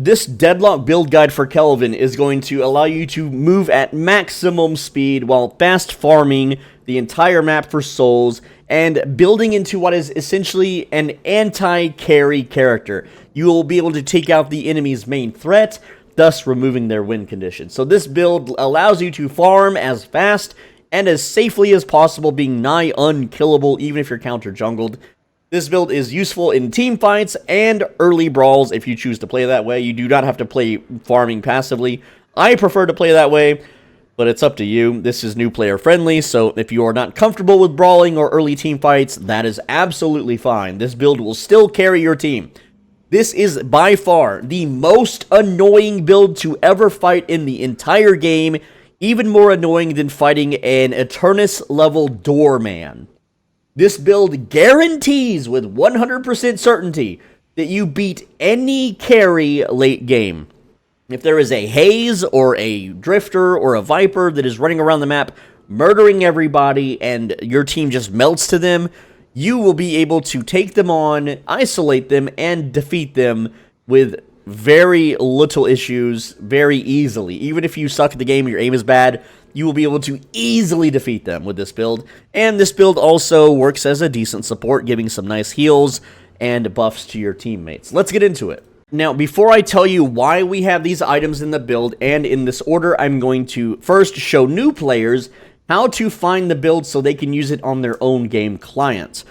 This Deadlock build guide for Kelvin is going to allow you to move at maximum speed while fast farming the entire map for souls and building into what is essentially an anti-carry character. You will be able to take out the enemy's main threat, thus removing their win condition. So this build allows you to farm as fast and as safely as possible, being nigh unkillable even if you're counter-jungled. This build is useful in team fights and early brawls if you choose to play that way. You do not have to play farming passively. I prefer to play that way, but it's up to you. This is new player friendly, so if you are not comfortable with brawling or early team fights, that is absolutely fine. This build will still carry your team. This is by far the most annoying build to ever fight in the entire game, even more annoying than fighting an Eternus level doorman. This build guarantees with 100% certainty that you beat any carry late game. If there is a Haze or a Drifter or a Viper that is running around the map murdering everybody and your team just melts to them, you will be able to take them on, isolate them, and defeat them with very little issues very easily. Even if you suck at the game and your aim is bad, you will be able to easily defeat them with this build. And this build also works as a decent support, giving some nice heals and buffs to your teammates. Let's get into it. Now, before I tell you why we have these items in the build and in this order, I'm going to first show new players how to find the build so they can use it on their own game clients.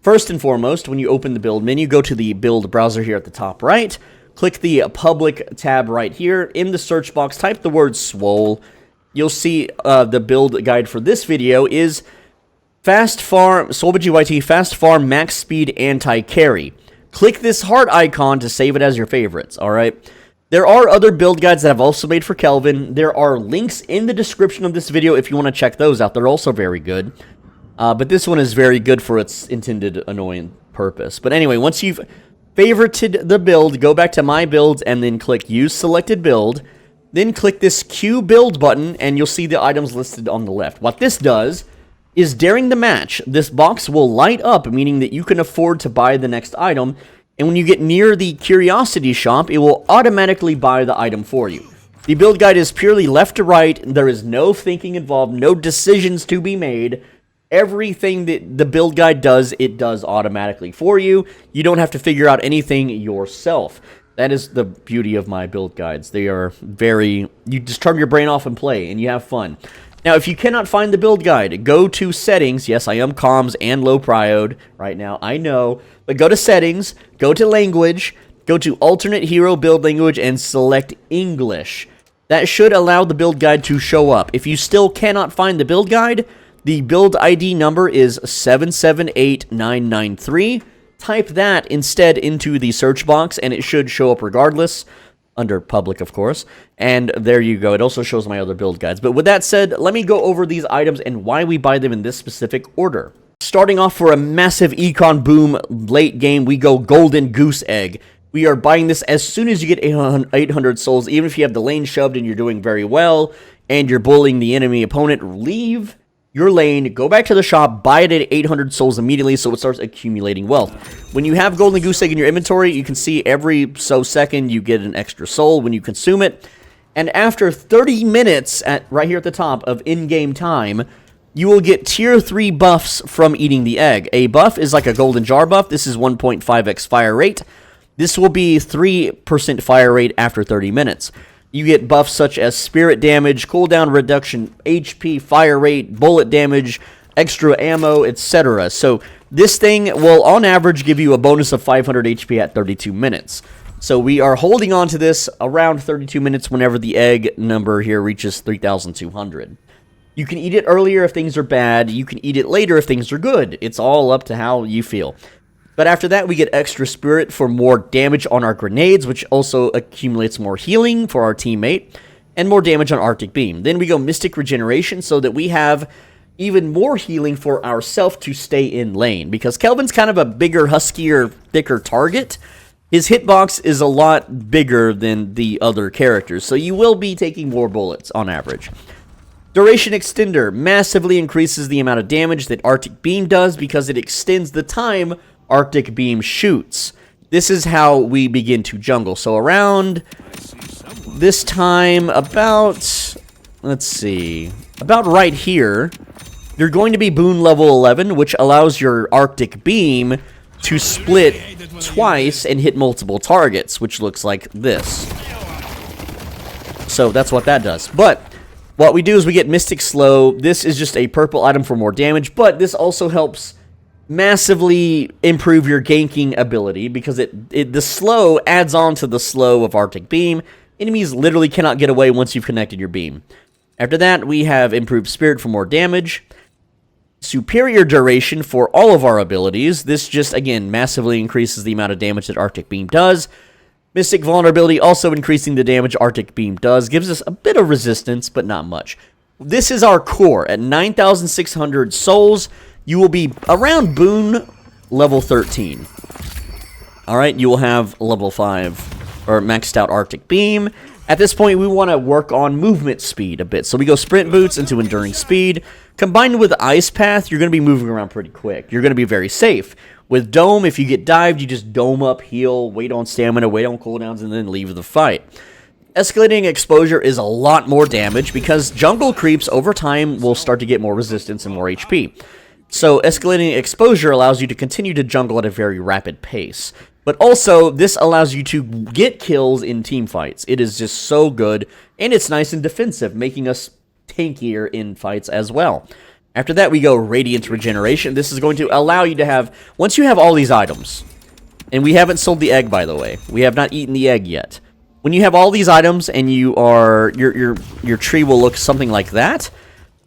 First and foremost, when you open the build menu, go to the build browser here at the top right, click the public tab right here. In the search box, type the word swole. You'll see the build guide for this video is Fast Farm, SolBGYT Fast Farm Max Speed Anti-Carry. Click this heart icon to save it as your favorites, alright? There are other build guides that I've also made for Kelvin. There are links in the description of this video if you want to check those out. They're also very good. But this one is very good for its intended annoying purpose. But anyway, once you've favorited the build, go back to My Builds and then click Use Selected Build. Then click this Q Build button and you'll see the items listed on the left. What this does is during the match, this box will light up, meaning that you can afford to buy the next item. And when you get near the Curiosity Shop, it will automatically buy the item for you. The build guide is purely left to right. There is no thinking involved, no decisions to be made. Everything that the build guide does, it does automatically for you. You don't have to figure out anything yourself. That is the beauty of my build guides. They are very... You just turn your brain off and play, and you have fun. Now, if you cannot find the build guide, go to Settings. Yes, I am comms and low prioed right now, I know. But go to Settings, go to Language, go to Alternate Hero Build Language, and select English. That should allow the build guide to show up. If you still cannot find the build guide, the build ID number is 778993. Type that instead into the search box, and it should show up regardless. Under public, of course. And there you go. It also shows my other build guides. But with that said, let me go over these items and why we buy them in this specific order. Starting off for a massive econ boom late game, we go Golden Goose Egg. We are buying this as soon as you get 800 souls, even if you have the lane shoved and you're doing very well, and you're bullying the enemy opponent, leave your lane, go back to the shop, buy it at 800 souls immediately so it starts accumulating wealth. When you have Golden Goose Egg in your inventory, you can see every so second you get an extra soul when you consume it. And after 30 minutes, right here at the top of in-game time, you will get tier 3 buffs from eating the egg. A buff is like a golden jar buff. This is 1.5x fire rate. This will be 3% fire rate after 30 minutes. You get buffs such as spirit damage, cooldown reduction, HP, fire rate, bullet damage, extra ammo, etc. So this thing will, on average, give you a bonus of 500 HP at 32 minutes. So we are holding on to this around 32 minutes whenever the egg number here reaches 3,200. You can eat it earlier if things are bad. You can eat it later if things are good. It's all up to how you feel. But after that, we get extra spirit for more damage on our grenades, which also accumulates more healing for our teammate, and more damage on Arctic Beam. Then we go Mystic Regeneration so that we have even more healing for ourselves to stay in lane. Because Kelvin's kind of a bigger, huskier, thicker target. His hitbox is a lot bigger than the other characters, so you will be taking more bullets on average. Duration Extender massively increases the amount of damage that Arctic Beam does because it extends the time Arctic Beam shoots. this is how we begin to jungle. So around this time, about, let's see, about right here, you're going to be boon level 11, which allows your Arctic Beam to split twice and hit multiple targets, which looks like this. So that's what that does. But what we do is we get Mystic Slow. This is just a purple item for more damage, but this also helps massively improve your ganking ability because the slow adds on to the slow of Arctic Beam. Enemies literally cannot get away once you've connected your beam. After that, we have Improved Spirit for more damage. Superior Duration for all of our abilities. This just, again, massively increases the amount of damage that Arctic Beam does. Mystic Vulnerability, also increasing the damage Arctic Beam does. Gives us a bit of resistance, but not much. This is our core. At 9,600 souls, you will be around boon level 13. Alright, you will have level 5, or maxed out Arctic Beam. At this point, we want to work on movement speed a bit. So we go Sprint Boots into Enduring Speed. Combined with Ice Path, you're going to be moving around pretty quick. You're going to be very safe. With Dome, if you get dived, you just dome up, heal, wait on stamina, wait on cooldowns, and then leave the fight. Escalating Exposure is a lot more damage because jungle creeps over time will start to get more resistance and more HP. So Escalating Exposure allows you to continue to jungle at a very rapid pace. But also, this allows you to get kills in team fights. It is just so good, and it's nice and defensive, making us tankier in fights as well. After that, we go Radiant Regeneration. This is going to allow you to have, once you have all these items, and we haven't sold the egg, by the way. We have not eaten the egg yet. When you have all these items and you are, your tree will look something like that,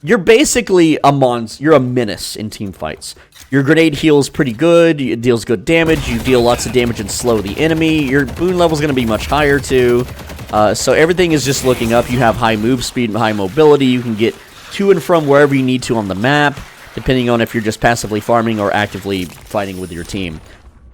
you're basically a monster. You're a menace in team fights. Your grenade heals pretty good. It deals good damage. You deal lots of damage and slow the enemy. Your boon level is going to be much higher too. So everything is just looking up. You have high move speed and high mobility. You can get to and from wherever you need to on the map, depending on if you're just passively farming or actively fighting with your team.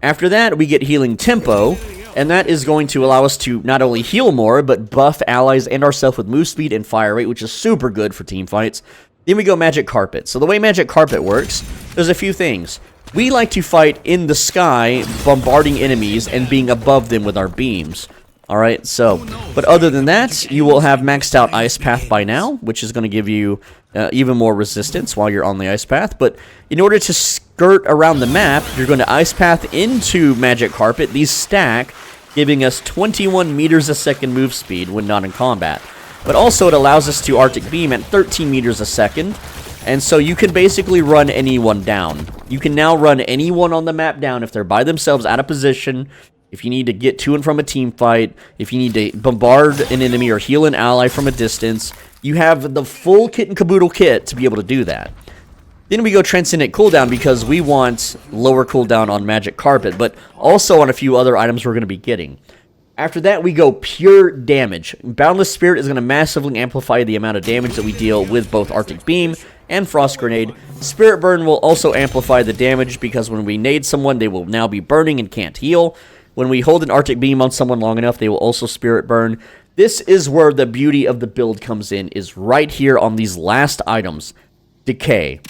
After that, we get Healing Tempo, and that is going to allow us to not only heal more, but buff allies and ourselves with move speed and fire rate, which is super good for team fights. Then we go Magic Carpet. So the way Magic Carpet works, there's a few things. We like to fight in the sky, bombarding enemies and being above them with our beams. Alright, so, but other than that, you will have maxed out Ice Path by now, which is going to give you even more resistance while you're on the Ice Path. But in order to skirt around the map, you're going to Ice Path into Magic Carpet. These stack, giving us 21 meters a second move speed when not in combat. But also it allows us to Arctic Beam at 13 meters a second. And so you can basically run anyone down. You can now run anyone on the map down if they're by themselves out of position. If you need to get to and from a team fight, if you need to bombard an enemy or heal an ally from a distance, you have the full kit and caboodle kit to be able to do that. Then we go Transcendent Cooldown because we want lower cooldown on Magic Carpet, but also on a few other items we're going to be getting. After that, we go Pure Damage. Boundless Spirit is going to massively amplify the amount of damage that we deal with both Arctic Beam and Frost Grenade. Spirit Burn will also amplify the damage because when we nade someone, they will now be burning and can't heal. When we hold an Arctic Beam on someone long enough, they will also Spirit Burn. This is where the beauty of the build comes in, is right here on these last items. Decay.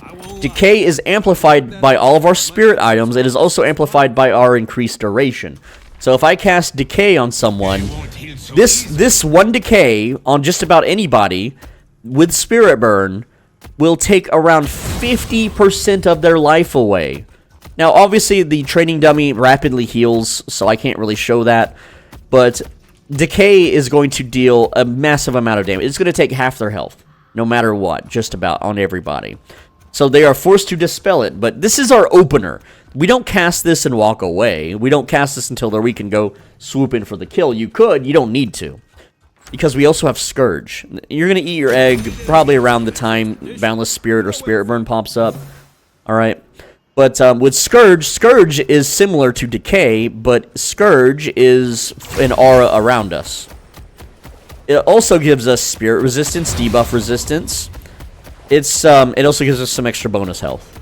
Decay is amplified by all of our spirit items. It is also amplified by our increased duration. So if I cast Decay on someone, this one Decay on just about anybody with Spirit Burn will take around 50% of their life away. Now, obviously, the training dummy rapidly heals, so I can't really show that. But Decay is going to deal a massive amount of damage. It's going to take half their health, no matter what, just about on everybody. So they are forced to dispel it, but this is our opener. We don't cast this and walk away. We don't cast this until we can go swoop in for the kill. You could, you don't need to. Because we also have Scourge. You're going to eat your egg probably around the time Boundless Spirit or Spirit Burn pops up. Alright. But with Scourge, Scourge is similar to Decay, but Scourge is an aura around us. It also gives us Spirit Resistance, Debuff Resistance. It also gives us some extra bonus health.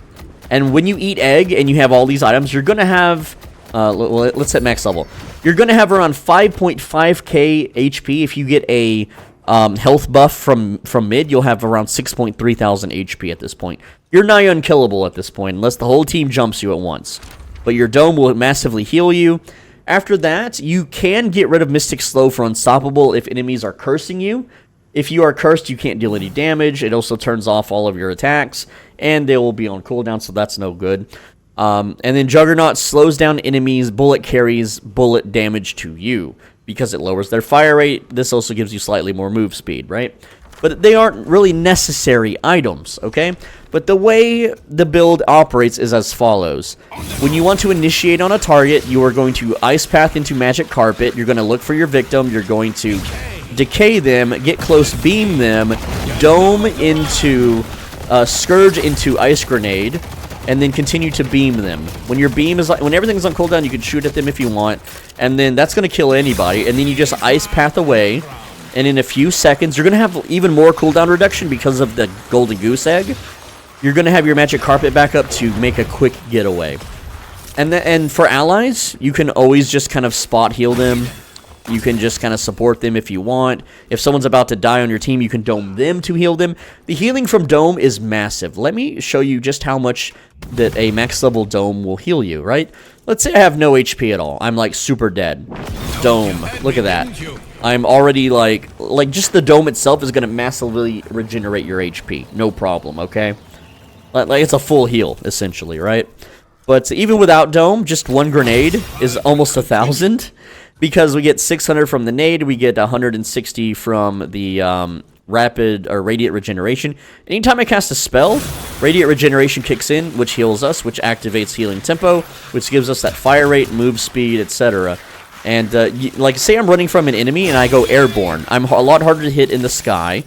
And when you eat egg and you have all these items, you're going to have, let's set max level. You're going to have around 5.5k HP. If you get a health buff from mid, you'll have around 6.3 thousand HP at this point. You're nigh unkillable at this point, unless the whole team jumps you at once. But your dome will massively heal you. After that, you can get rid of Mystic Slow for Unstoppable if enemies are cursing you. If you are cursed, you can't deal any damage. It also turns off all of your attacks, and they will be on cooldown, so that's no good. And then Juggernaut slows down enemies, bullet carries bullet damage to you because it lowers their fire rate. This also gives you slightly more move speed, right? But they aren't really necessary items, okay? But the way the build operates is as follows. When you want to initiate on a target, you are going to Ice Path into Magic Carpet. You're going to look for your victim. You're going to decay them, get close, beam them, dome into, Scourge into Ice Grenade, and then continue to beam them. When your beam is when everything's on cooldown, you can shoot at them if you want, and then that's going to kill anybody, and then you just Ice Path away. And in a few seconds, you're going to have even more cooldown reduction because of the Golden Goose Egg. You're going to have your Magic Carpet back up to make a quick getaway. And for allies, you can always just kind of spot heal them. You can just kind of support them if you want. If someone's about to die on your team, you can dome them to heal them. The healing from dome is massive. Let me show you just how much that a max level dome will heal you, right? Let's say I have no HP at all. I'm like super dead. Dome. Look at that. I'm already like just the dome itself is going to massively regenerate your HP. No problem, okay? Like it's a full heal, essentially, right? But even without dome, just one grenade is almost 1,000. Because we get 600 from the nade, we get 160 from the rapid or radiant regeneration. Anytime I cast a spell, radiant regeneration kicks in, which heals us, which activates healing tempo, which gives us that fire rate, move speed, etc. And like, say I'm running from an enemy and I go airborne. I'm a lot harder to hit in the sky.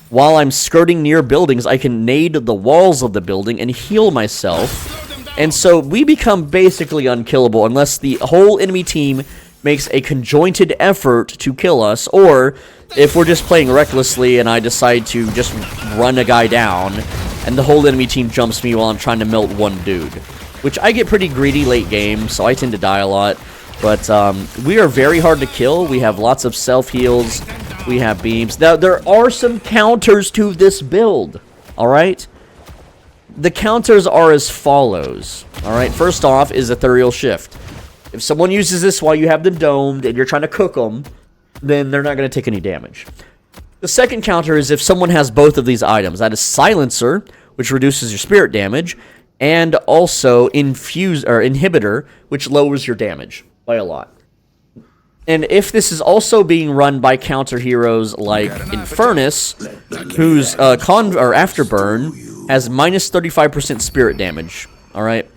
While I'm skirting near buildings, I can nade the walls of the building and heal myself. And so we become basically unkillable unless the whole enemy team makes a conjointed effort to kill us, or if we're just playing recklessly and I decide to just run a guy down and the whole enemy team jumps me while I'm trying to melt one dude, which I get pretty greedy late game, so I tend to die a lot. But we are very hard to kill. We have lots of self-heals. We have beams. Now, there are some counters to this build, alright? The counters are as follows, alright? First off is Ethereal Shift. If someone uses this while you have them domed and you're trying to cook them, then they're not going to take any damage. The second counter is if someone has both of these items. That is Silencer, which reduces your spirit damage, and also Inhibitor, which lowers your damage by a lot. And if this is also being run by counter heroes like Infernus, whose Afterburn has minus 35% spirit damage. Alright?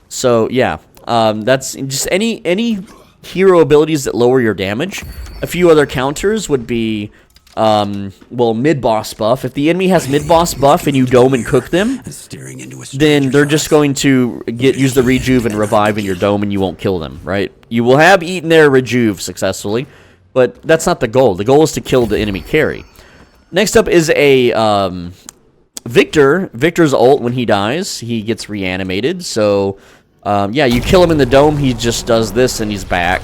So, yeah. That's just any hero abilities that lower your damage. A few other counters would be, well, mid-boss buff. If the enemy has mid-boss buff and you dome and cook them, then they're just going to use the rejuve and revive in your dome and you won't kill them, right? You will have eaten their rejuve successfully, but that's not the goal. The goal is to kill the enemy carry. Next up is a Victor. Victor's ult, when he dies, he gets reanimated, so yeah, you kill him in the dome, he just does this and he's back.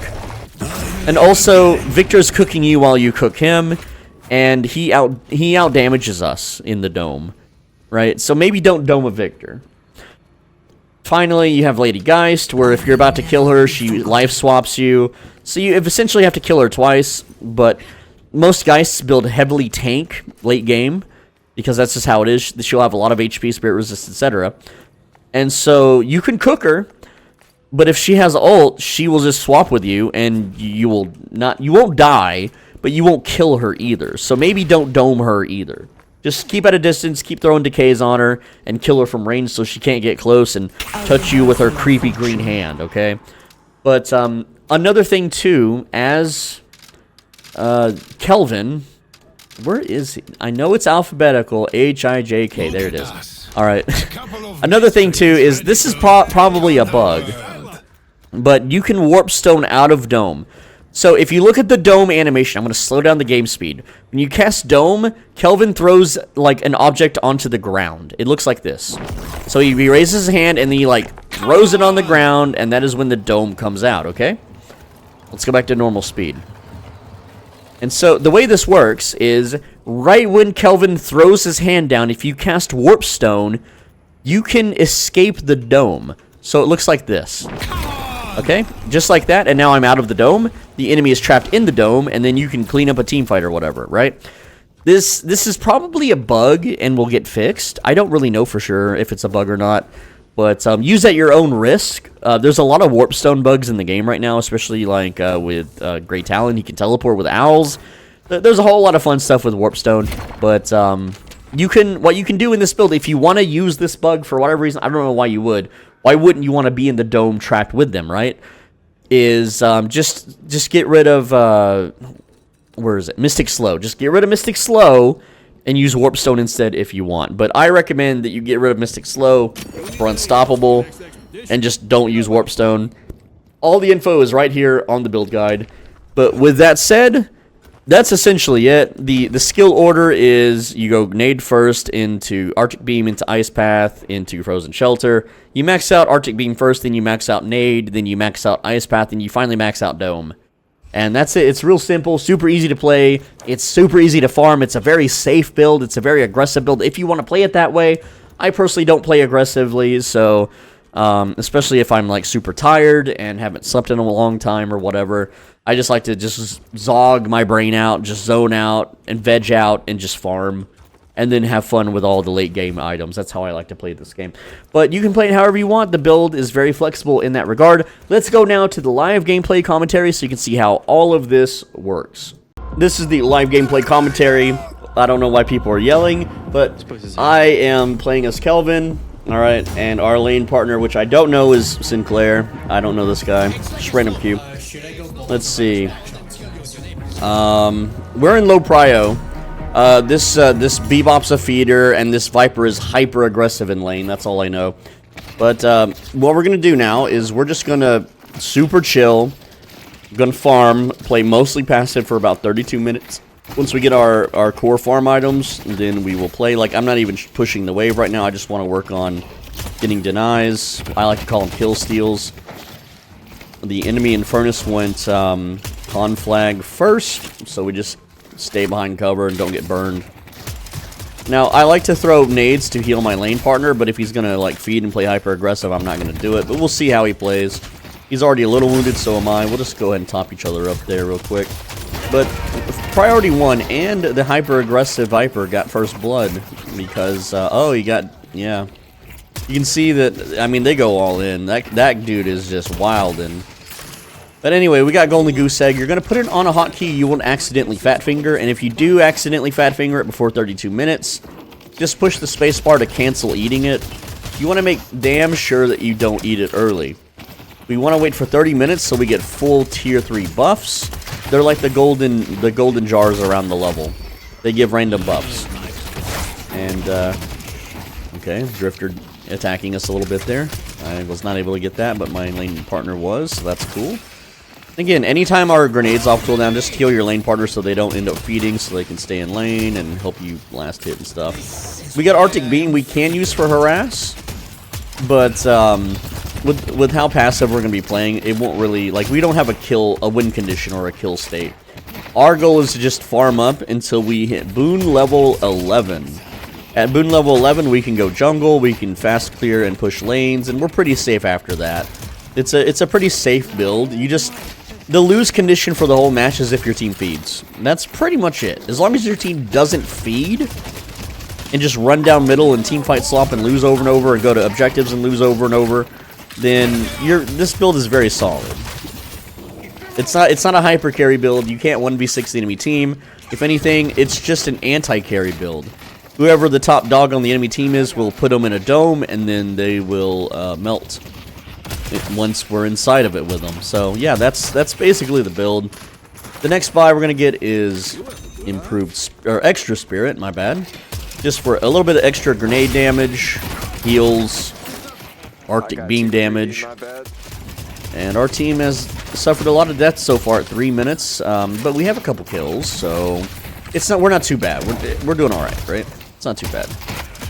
And also, Victor's cooking you while you cook him, and he out damages us in the dome, right? So maybe don't dome a Victor. Finally, you have Lady Geist, where if you're about to kill her, she life swaps you. So you essentially have to kill her twice, but most Geists build heavily tank late game, because that's just how it is. She'll have a lot of HP, spirit resist, etc. And so you can cook her, but if she has ult, she will just swap with you, and you won't die, but you won't kill her either. So maybe don't dome her either. Just keep at a distance, keep throwing decays on her, and kill her from range so she can't get close and touch you with her creepy green hand, okay? But another thing too, as Kelvin, where is he? I know it's alphabetical, H-I-J-K, there it is. Alright. Another thing, too, is this is probably a bug, but you can warp stone out of dome. So if you look at the dome animation, I'm going to slow down the game speed. When you cast dome, Kelvin throws, like, an object onto the ground. It looks like this. So he raises his hand, and then he, like, throws it on the ground, and that is when the dome comes out, okay? Let's go back to normal speed. And so the way this works is right when Kelvin throws his hand down, if you cast Warp Stone, you can escape the dome. So it looks like this. Okay, just like that, and now I'm out of the dome. The enemy is trapped in the dome, and then you can clean up a team fight or whatever, right? This is probably a bug and will get fixed. I don't really know for sure if it's a bug or not, but use at your own risk. There's a lot of warpstone bugs in the game right now, especially like with Great Talon. He can teleport with owls. There's a whole lot of fun stuff with warpstone, but what you can do in this build, if you want to use this bug for whatever reason, I don't know why you would. Why wouldn't you want to be in the dome trapped with them, right? Is just get rid of where is it? Mystic Slow. Just get rid of Mystic Slow and use Warpstone instead if you want. But I recommend that you get rid of Mystic Slow for Unstoppable and just don't use Warpstone. All the info is right here on the build guide. But with that said, that's essentially it. The skill order is you go Nade first into Arctic Beam, into Ice Path, into Frozen Shelter. You max out Arctic Beam first, then you max out Nade, then you max out Ice Path, and you finally max out Dome. And that's it. It's real simple, super easy to play. It's super easy to farm. It's a very safe build. It's a very aggressive build if you want to play it that way. I personally don't play aggressively, so especially if I'm like super tired and haven't slept in a long time or whatever. I just like to just zog my brain out, just zone out, and veg out, and just farm. And then have fun with all the late game items. That's how I like to play this game. But you can play it however you want. The build is very flexible in that regard. Let's go now to the live gameplay commentary so you can see how all of this works. This is the live gameplay commentary. I don't know why people are yelling, but I am playing as Kelvin. Alright, and our lane partner, which I don't know, is Sinclair. I don't know this guy. Just random queue. Let's see. We're in low prio. This Bebop's a feeder, and this Viper is hyper aggressive in lane. That's all I know. But what we're gonna do now is we're just gonna super chill, gonna farm, play mostly passive for about 32 minutes. Once we get our core farm items, then we will play. Like, I'm not even pushing the wave right now. I just want to work on getting denies. I like to call them kill steals. The enemy in Furnace went con flag first, so we just stay behind cover and don't get burned. Now, I like to throw nades to heal my lane partner, but if he's going to like feed and play hyper aggressive, I'm not going to do it. But we'll see how he plays. He's already a little wounded, so am I. We'll just go ahead and top each other up there real quick. But priority 1 and the hyper aggressive Viper got first blood because oh, he got, yeah. You can see that, I mean, they go all in. That dude is just wild. But anyway, we got Golden Goose Egg. You're going to put it on a hotkey you won't accidentally fat finger, and if you do accidentally fat finger it before 32 minutes, just push the spacebar to cancel eating it. You want to make damn sure that you don't eat it early. We want to wait for 30 minutes so we get full tier 3 buffs. They're like the golden jars around the level. They give random buffs. And okay, Drifter attacking us a little bit there. I was not able to get that, but my lane partner was, so that's cool. Again, anytime our grenades off cooldown, just heal your lane partner so they don't end up feeding, so they can stay in lane and help you last hit and stuff. We got Arctic Beam we can use for harass, but with how passive we're going to be playing, it won't really, like, we don't have a win condition or a kill state. Our goal is to just farm up until we hit boon level 11. At boon level 11, we can go jungle, we can fast clear and push lanes, and we're pretty safe after that. It's a pretty safe build. The lose condition for the whole match is if your team feeds. And that's pretty much it. As long as your team doesn't feed and just run down middle and team fight slop and lose over and over and go to objectives and lose over and over, then this build is very solid. It's not a hyper carry build. You can't 1v6 the enemy team. If anything, it's just an anti-carry build. Whoever the top dog on the enemy team is, will put them in a dome, and then they will melt once we're inside of it with them. So yeah, that's basically the build. The next buy we're gonna get is extra spirit. My bad. Just for a little bit of extra grenade damage, heals, Arctic beam damage. And our team has suffered a lot of deaths so far at 3 minutes, but we have a couple kills, so we're not too bad. We're doing all right? It's not too bad.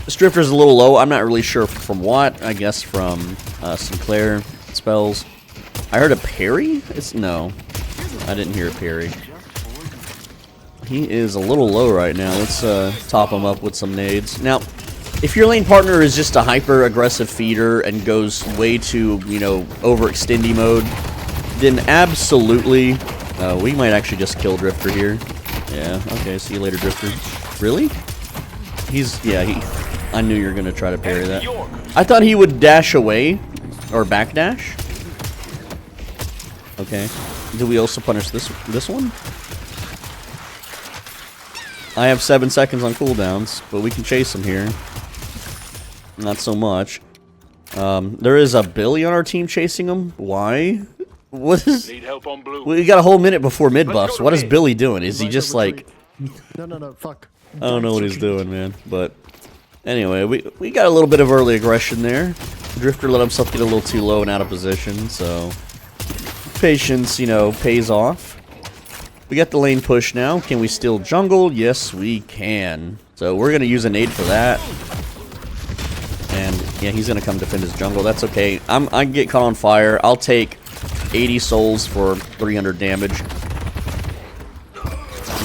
This Drifter's a little low. I'm not really sure from what. I guess from Sinclair spells. I heard a parry? No, I didn't hear a parry. He is a little low right now. Let's top him up with some nades. Now, If your lane partner is just a hyper-aggressive feeder and goes way too, you know, overextendy mode, then absolutely, we might actually just kill Drifter here. Yeah, okay, see you later, Drifter. Really? I knew you were going to try to parry that. I thought he would dash away, or backdash. Okay. Do we also punish this one? I have 7 seconds on cooldowns, but we can chase him here. Not so much. There is a Billy on our team chasing him. Why? What is... Need help on blue. We got a whole minute before mid buffs. What is Billy doing? Is he just like... No, fuck. I don't know what he's doing, man. But anyway, we got a little bit of early aggression there. Drifter let himself get a little too low and out of position, so... Patience, you know, pays off. We got the lane push now. Can we steal jungle? Yes, we can. So we're going to use a nade for that. And yeah, he's going to come defend his jungle. That's okay. I get caught on fire. I'll take 80 souls for 300 damage.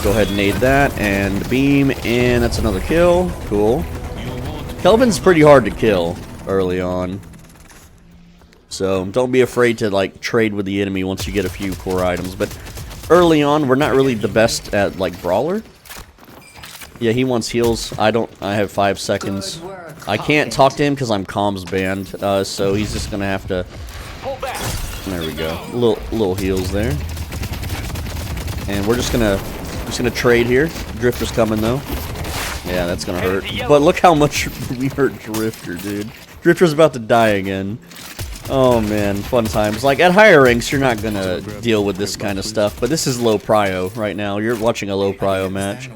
Go ahead and nade that. And beam. And that's another kill. Cool. Kelvin's pretty hard to kill early on. So don't be afraid to like trade with the enemy once you get a few core items. But early on, we're not really the best at like brawler. Yeah, he wants heals. I have 5 seconds. I can't talk to him because I'm comms banned. So he's just gonna have to. There we go. Little heals there. And we're just gonna trade here. Drifter's coming though. Yeah, that's gonna hurt. But look how much we hurt Drifter, dude. Drifter's about to die again. Oh man, fun times. Like at higher ranks, you're not gonna deal with this kind of stuff, but this is low prio right now. You're watching a low prio match,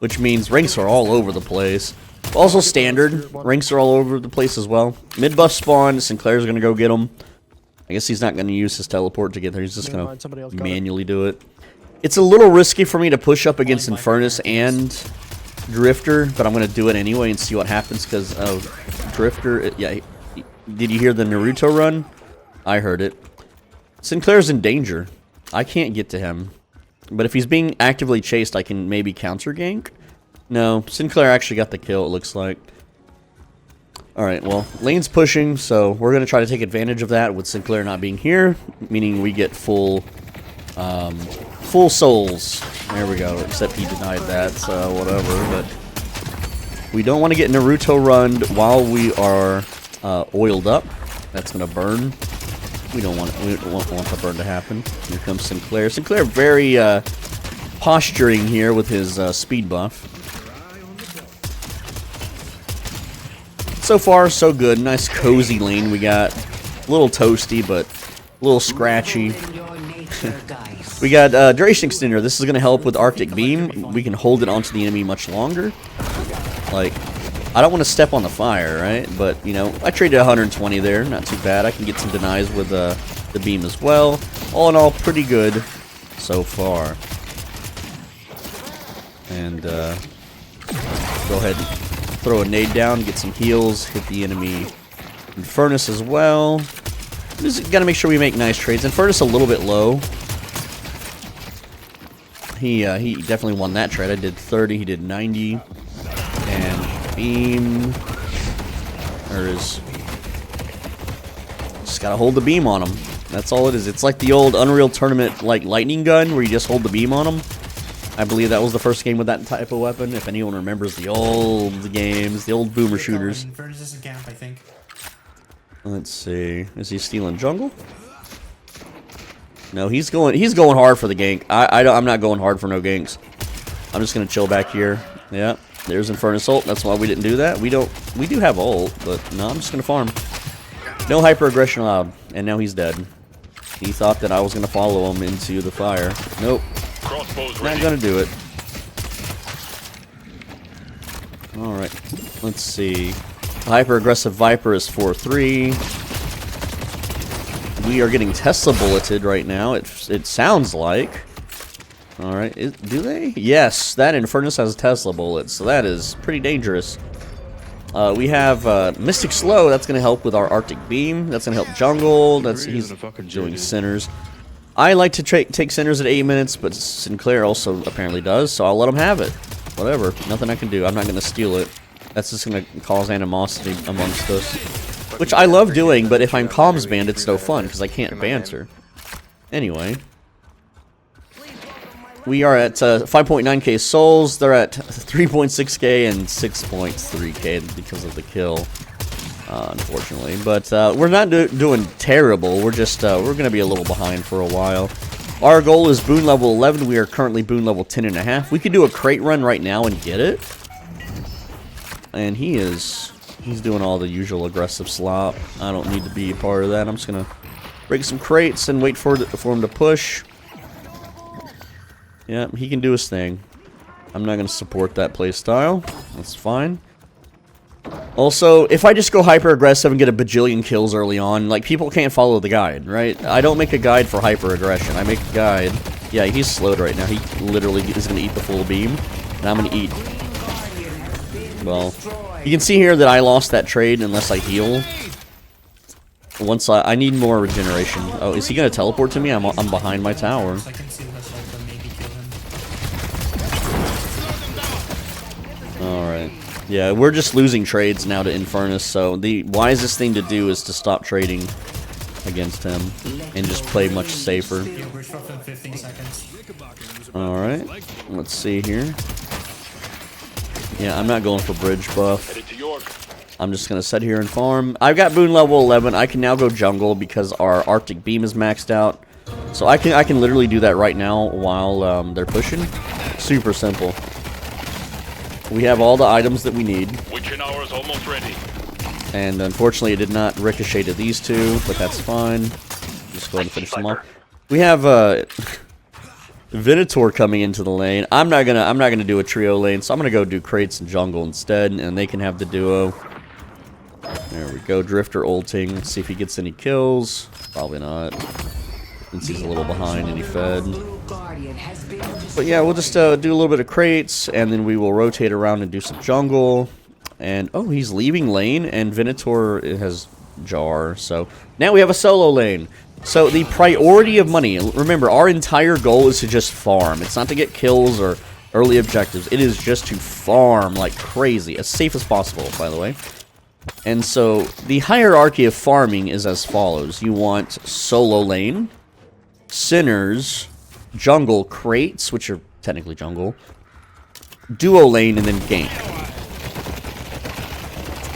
which means ranks are all over the place. Also standard, ranks are all over the place as well. Mid buff spawn, Sinclair's gonna go get him. I guess he's not gonna use his teleport to get there. He's just gonna manually do it. It's a little risky for me to push up against Infernus and Drifter, but I'm gonna do it anyway and see what happens because Drifter. Yeah. Did you hear the Naruto run? I heard it. Sinclair's in danger. I can't get to him. But if he's being actively chased, I can maybe counter gank. No, Sinclair actually got the kill, it looks like. Alright, well, lane's pushing, so we're going to try to take advantage of that with Sinclair not being here, meaning we get full souls. There we go, except he denied that, so whatever. But we don't want to get Naruto runned while we are... oiled up. That's gonna burn. We don't want the burn to happen. Here comes Sinclair. Sinclair very posturing here with his speed buff. So far, so good. Nice cozy lane we got. A little toasty, but a little scratchy. We got duration extender. This is gonna help with Arctic Beam. We can hold it onto the enemy much longer. Like. I don't want to step on the fire, right? But, you know, I traded 120 there. Not too bad. I can get some denies with the beam as well. All in all, pretty good so far. And go ahead and throw a nade down, get some heals, hit the enemy Infernus as well. Just got to make sure we make nice trades. Infernus a little bit low. He definitely won that trade. I did 30, he did 90. And... beam, or is just gotta hold the beam on him. That's all it is. It's like the old Unreal Tournament like lightning gun where you just hold the beam on them. I believe that was the first game with that type of weapon. If anyone remembers the old games, the old boomer shooters. Let's see. Is he stealing jungle? No, he's going hard for the gank. I'm not going hard for no ganks. I'm just gonna chill back here. Yeah. There's Infernus ult. That's why we didn't do that. We do have ult, but no, I'm just gonna farm. No hyper aggression allowed. And now he's dead. He thought that I was gonna follow him into the fire. Nope. Not gonna do it. Alright. Let's see. Hyper aggressive Viper is 4-3. We are getting Tesla bulleted right now. It sounds like. Alright, do they? Yes, that Infernus has Tesla bullets, so that is pretty dangerous. We have Mystic Slow, that's going to help with our Arctic Beam. That's going to help jungle. He's doing Sinners. I like to take Sinners at 8 minutes, but Sinclair also apparently does, so I'll let him have it. Whatever, nothing I can do. I'm not going to steal it. That's just gonna cause animosity amongst us. Which I love doing, but if I'm comms banned, it's no fun, because I can't banter. Anyway. We are at 5.9k souls, they're at 3.6k and 6.3k because of the kill. Unfortunately. But we're not doing terrible, we're just, we're gonna be a little behind for a while. Our goal is boon level 11, we are currently boon level 10.5. We could do a crate run right now and get it. And he's doing all the usual aggressive slop. I don't need to be a part of that. I'm just gonna break some crates and wait for him to push. Yeah, he can do his thing. I'm not gonna support that playstyle. That's fine. Also, if I just go hyper aggressive and get a bajillion kills early on, like, people can't follow the guide, right? I don't make a guide for hyper aggression. I make a guide. Yeah, he's slowed right now. He literally is gonna eat the full beam, and I'm gonna eat. Well, you can see here that I lost that trade unless I heal. Once I need more regeneration. Oh, is he gonna teleport to me? I'm behind my tower. Alright. Yeah, we're just losing trades now to Infernus, so the wisest thing to do is to stop trading against him and just play much safer. Alright, let's see here. Yeah, I'm not going for bridge buff. I'm just going to sit here and farm. I've got boon level 11. I can now go jungle because our Arctic Beam is maxed out. So I can literally do that right now while they're pushing. Super simple. We have all the items that we need. Witching hour is almost ready. And unfortunately it did not ricochet to these two, but that's fine. Just go ahead and finish them off. We have Venator coming into the lane. I'm not gonna do a trio lane, so I'm gonna go do crates and jungle instead, and they can have the duo. There we go, Drifter ulting, see if he gets any kills. Probably not, since he's a little behind and he fed. But yeah, we'll just do a little bit of crates, and then we will rotate around and do some jungle. And oh, he's leaving lane, and Venator has Jar, so now we have a solo lane. So the priority of money, remember, our entire goal is to just farm. It's not to get kills or early objectives. It is just to farm like crazy, as safe as possible, by the way. And so the hierarchy of farming is as follows. You want solo lane, sinners, jungle, crates, which are technically jungle, duo lane, and then gank.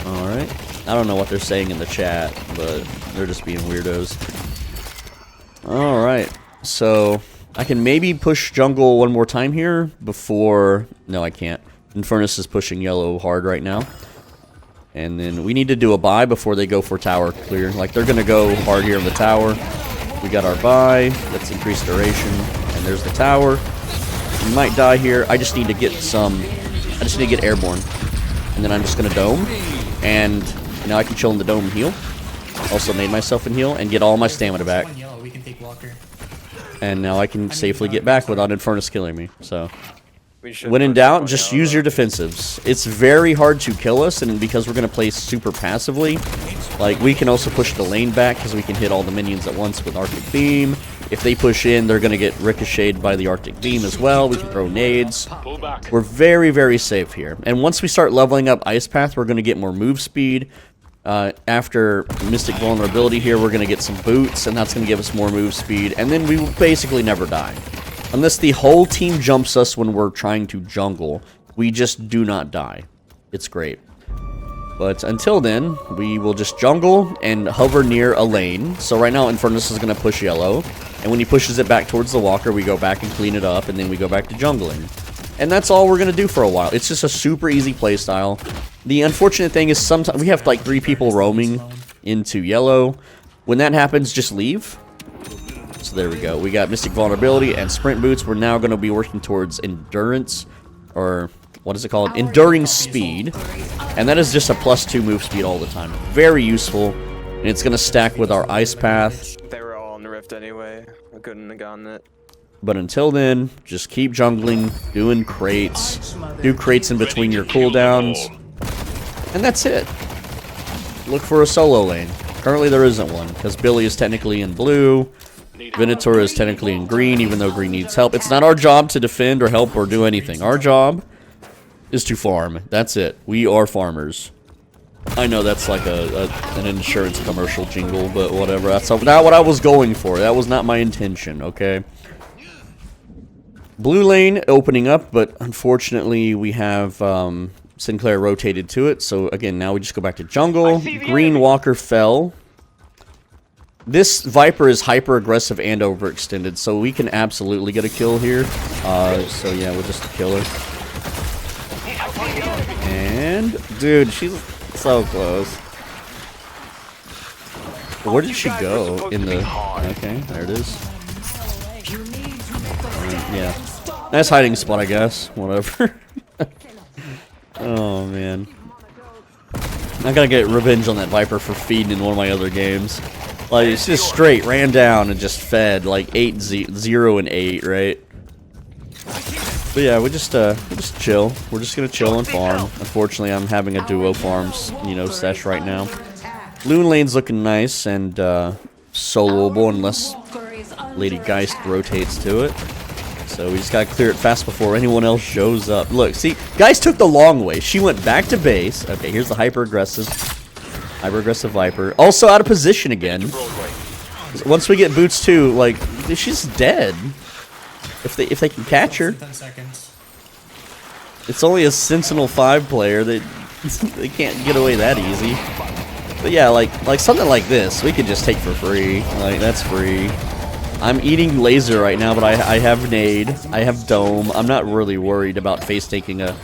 Alright. I don't know what they're saying in the chat, but they're just being weirdos. Alright, so I can maybe push jungle one more time here before... No, I can't. Infernus is pushing yellow hard right now. And then we need to do a buy before they go for tower clear. Like, they're going to go hard here in the tower. We got our buy. Let's increase duration. And there's the tower. We might die here. I just need to get some... I just need to get airborne. And then I'm just going to dome. And now I can chill in the dome and heal. Also made myself and heal and get all my stamina back. And now I can safely get back without Infernus killing me. So, when in doubt, just use your defensives. It's very hard to kill us, and because we're going to play super passively, like, we can also push the lane back because we can hit all the minions at once with Arctic Beam. If they push in, they're going to get ricocheted by the Arctic Beam as well. We can throw nades. We're very, very safe here. And once we start leveling up Ice Path, we're going to get more move speed. After Mystic Vulnerability here, we're going to get some boots, and that's going to give us more move speed, and then we will basically never die. Unless the whole team jumps us when we're trying to jungle, we just do not die. It's great. But until then, we will just jungle and hover near a lane. So right now, Infernus is going to push yellow, and when he pushes it back towards the walker, we go back and clean it up, and then we go back to jungling. And that's all we're going to do for a while. It's just a super easy playstyle. The unfortunate thing is sometimes we have like 3 people roaming into yellow. When that happens, just leave. So there we go. We got Mystic Vulnerability and Sprint Boots. We're now going to be working towards Endurance, or what is it called? Enduring Speed. And that is just a +2 move speed all the time. Very useful. And it's going to stack with our Ice Path. They were all on the rift anyway. I couldn't have gotten it. But until then, just keep jungling, doing crates, do crates in between your cooldowns, and that's it. Look for a solo lane. Currently there isn't one, because Billy is technically in blue, Venator is technically in green, even though green needs help. It's not our job to defend or help or do anything. Our job is to farm. That's it. We are farmers. I know that's like an insurance commercial jingle, but whatever. That's not what I was going for. That was not my intention, okay? Blue lane opening up, but unfortunately we have Sinclair rotated to it. So again, now we just go back to jungle. Green Walker fell. This Viper is hyper aggressive and overextended, so we can absolutely get a kill here. So yeah, we'll just kill her. And dude, she's so close. Where did she go? In the... Okay, there it is. Yeah. Nice hiding spot, I guess. Whatever. Oh, man. I gotta get revenge on that Viper for feeding in one of my other games. Like, it's just straight, ran down and just fed, like, 0 and 8, right? But yeah, we just chill. We're just gonna chill and farm. Unfortunately, I'm having a duo farms, you know, sesh right now. Loon lane's looking nice and soloable unless Lady Geist rotates to it. So we just gotta clear it fast before anyone else shows up. Look, see, Geist took the long way. She went back to base. Okay, here's the hyper-aggressive Viper. Also out of position again. Once we get boots too, like, she's dead. If they can catch her. It's only a Sentinel 5 player that they can't get away that easy. But yeah, like something like this, we could just take for free. Like, that's free. I'm eating laser right now, but I have nade. I have dome. I'm not really worried about face taking a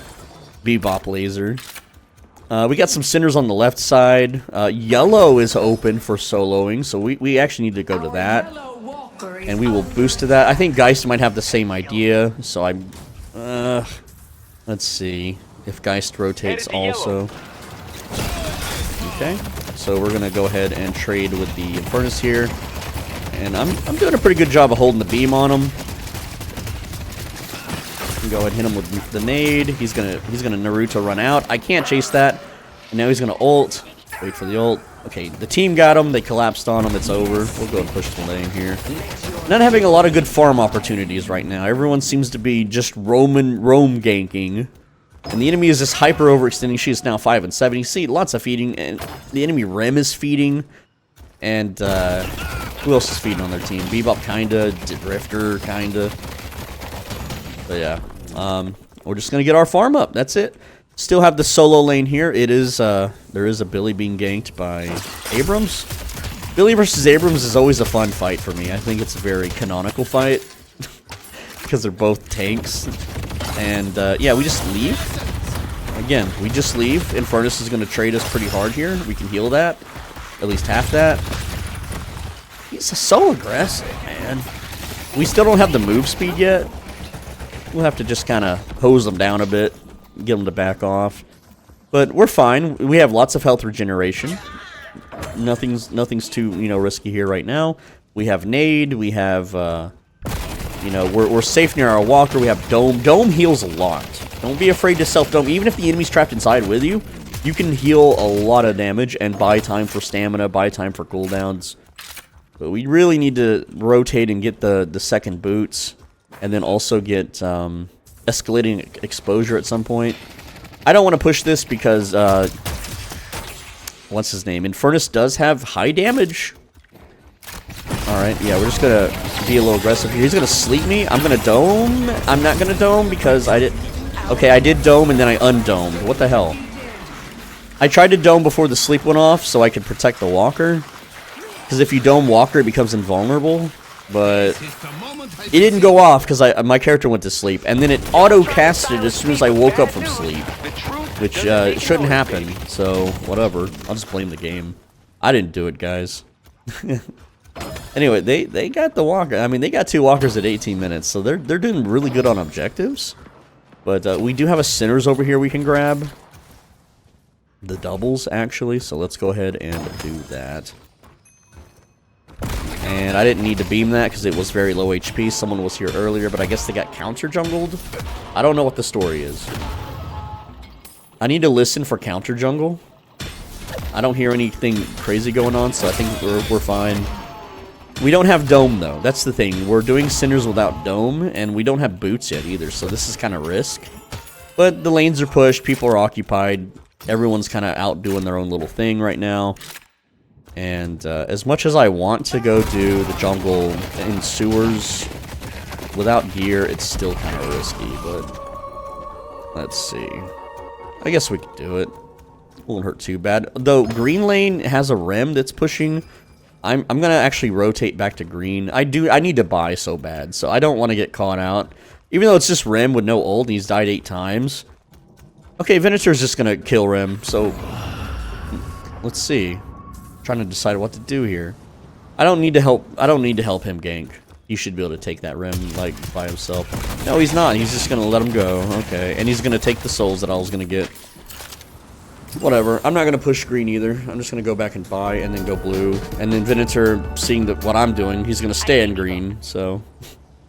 bebop laser. We got some centers on the left side. Yellow is open for soloing, so we actually need to go to that. And we will boost to that. I think Geist might have the same idea, so I'm... let's see if Geist rotates also. Okay, so we're gonna go ahead and trade with the Infernus here. And I'm doing a pretty good job of holding the beam on him. Go ahead and hit him with the nade. He's gonna Naruto run out. I can't chase that. And now he's gonna ult. Wait for the ult. Okay, the team got him. They collapsed on him. It's over. We'll go and push the lane here. Not having a lot of good farm opportunities right now. Everyone seems to be just roam ganking. And the enemy is just hyper overextending. She is now 5 and 7. You see lots of feeding. And the enemy Rem is feeding. And who else is feeding on their team? Bebop kinda. Drifter kinda. But yeah. We're just gonna get our farm up. That's it. Still have the solo lane here. It is there is a Billy being ganked by Abrams. Billy versus Abrams is always a fun fight for me. I think it's a very canonical fight because they're both tanks. And yeah, we just leave. Again, we just leave. Infernus is gonna trade us pretty hard here. We can heal that, at least half that. He's so aggressive, man. We still don't have the move speed yet. We'll have to just kind of hose them down a bit. Get them to back off. But we're fine. We have lots of health regeneration. Nothing's too, you know, risky here right now. We have nade. We have, you know, we're safe near our walker. We have dome. Dome heals a lot. Don't be afraid to self-dome. Even if the enemy's trapped inside with you, you can heal a lot of damage and buy time for stamina, buy time for cooldowns. But we really need to rotate and get the second boots. And then also get escalating exposure at some point. I don't want to push this because, what's his name? Infernus does have high damage. Alright, yeah, we're just going to be a little aggressive here. He's going to sleep me. I'm going to dome. I'm not going to dome because I did... Okay, I did dome and then I undomed. What the hell? I tried to dome before the sleep went off so I could protect the walker. Because if you dome walker, it becomes invulnerable. But it didn't go off because my character went to sleep, and then it auto-casted as soon as I woke up from sleep, which shouldn't happen. So whatever, I'll just blame the game. I didn't do it, guys. Anyway, they got the walker. I mean, they got 2 walkers at 18 minutes, so they're doing really good on objectives. But we do have a Sinners over here we can grab. The doubles actually, so let's go ahead and do that. And I didn't need to beam that because it was very low HP. Someone was here earlier, but I guess they got counter-jungled. I don't know what the story is. I need to listen for counter-jungle. I don't hear anything crazy going on, so I think we're fine. We don't have dome, though. That's the thing. We're doing Cinders without dome, and we don't have boots yet either, so this is kind of risk. But the lanes are pushed, people are occupied, everyone's kind of out doing their own little thing right now. And as much as I want to go do the jungle in sewers without gear, it's still kind of risky, but let's see. I guess we could do it. Won't hurt too bad. Though green lane has a rem that's pushing. I'm gonna actually rotate back to green. I need to buy so bad, so I don't want to get caught out. Even though it's just Rem with no ult, and he's died 8 times. Okay, Venator's just gonna kill Rem, so let's see. Trying to decide what to do here. I don't need to help him gank. He should be able to take that Rem like by himself. No, he's not. He's just gonna let him go. Okay, and he's gonna take the souls that I was gonna get. Whatever. I'm not gonna push green either. I'm just gonna go back and buy and then go blue. And then Venator, seeing what I'm doing, he's gonna stay in green. So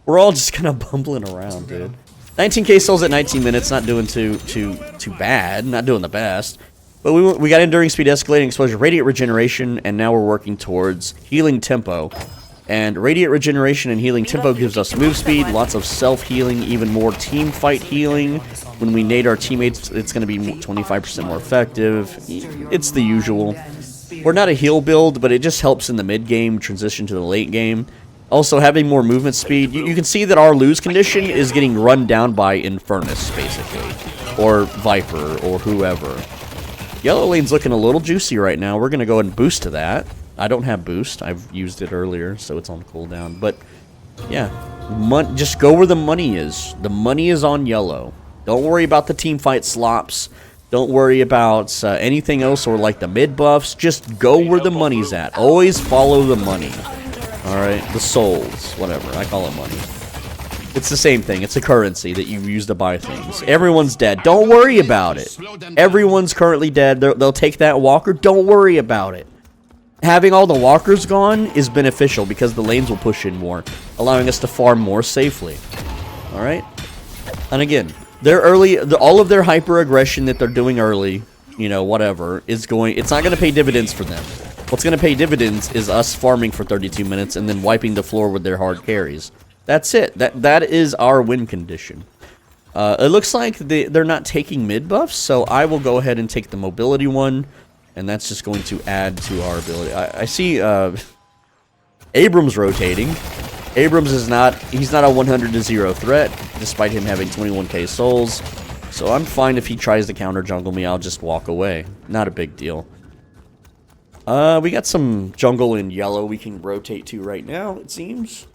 we're all just kind of bumbling around, dude. 19k souls at 19 minutes. Not doing too bad. Not doing the best. But we got enduring speed, escalating exposure, radiant regeneration, and now we're working towards healing tempo. And radiant regeneration and healing tempo gives us move speed, lots of self-healing, even more team fight healing. When we nade our teammates, it's going to be 25% more effective. It's the usual. We're not a heal build, but it just helps in the mid-game, transition to the late game. Also, having more movement speed. You can see that our lose condition is getting run down by Infernus, basically. Or Viper, or whoever. Yellow lane's looking a little juicy right now. We're going to go ahead and boost to that. I don't have boost. I've used it earlier, so it's on cooldown. But, yeah. Just go where the money is. The money is on yellow. Don't worry about the team fight slops. Don't worry about anything else or like the mid buffs. Just go where the money's at. Always follow the money. Alright? The souls. Whatever. I call it money. It's the same thing. It's a currency that you use to buy things. Everyone's dead. Don't worry about it. Everyone's currently dead. They'll take that walker. Don't worry about it. Having all the walkers gone is beneficial because the lanes will push in more, allowing us to farm more safely. Alright? And again, they're early, all of their hyper aggression that they're doing early, you know, whatever, it's not going to pay dividends for them. What's going to pay dividends is us farming for 32 minutes and then wiping the floor with their hard carries. That's it. That is our win condition. It looks like they're not taking mid buffs, so I will go ahead and take the mobility one. And that's just going to add to our ability. I see Abrams rotating. Abrams is he's not a 100-0 threat, despite him having 21k souls. So I'm fine if he tries to counter jungle me, I'll just walk away. Not a big deal. We got some jungle in yellow we can rotate to right now, it seems.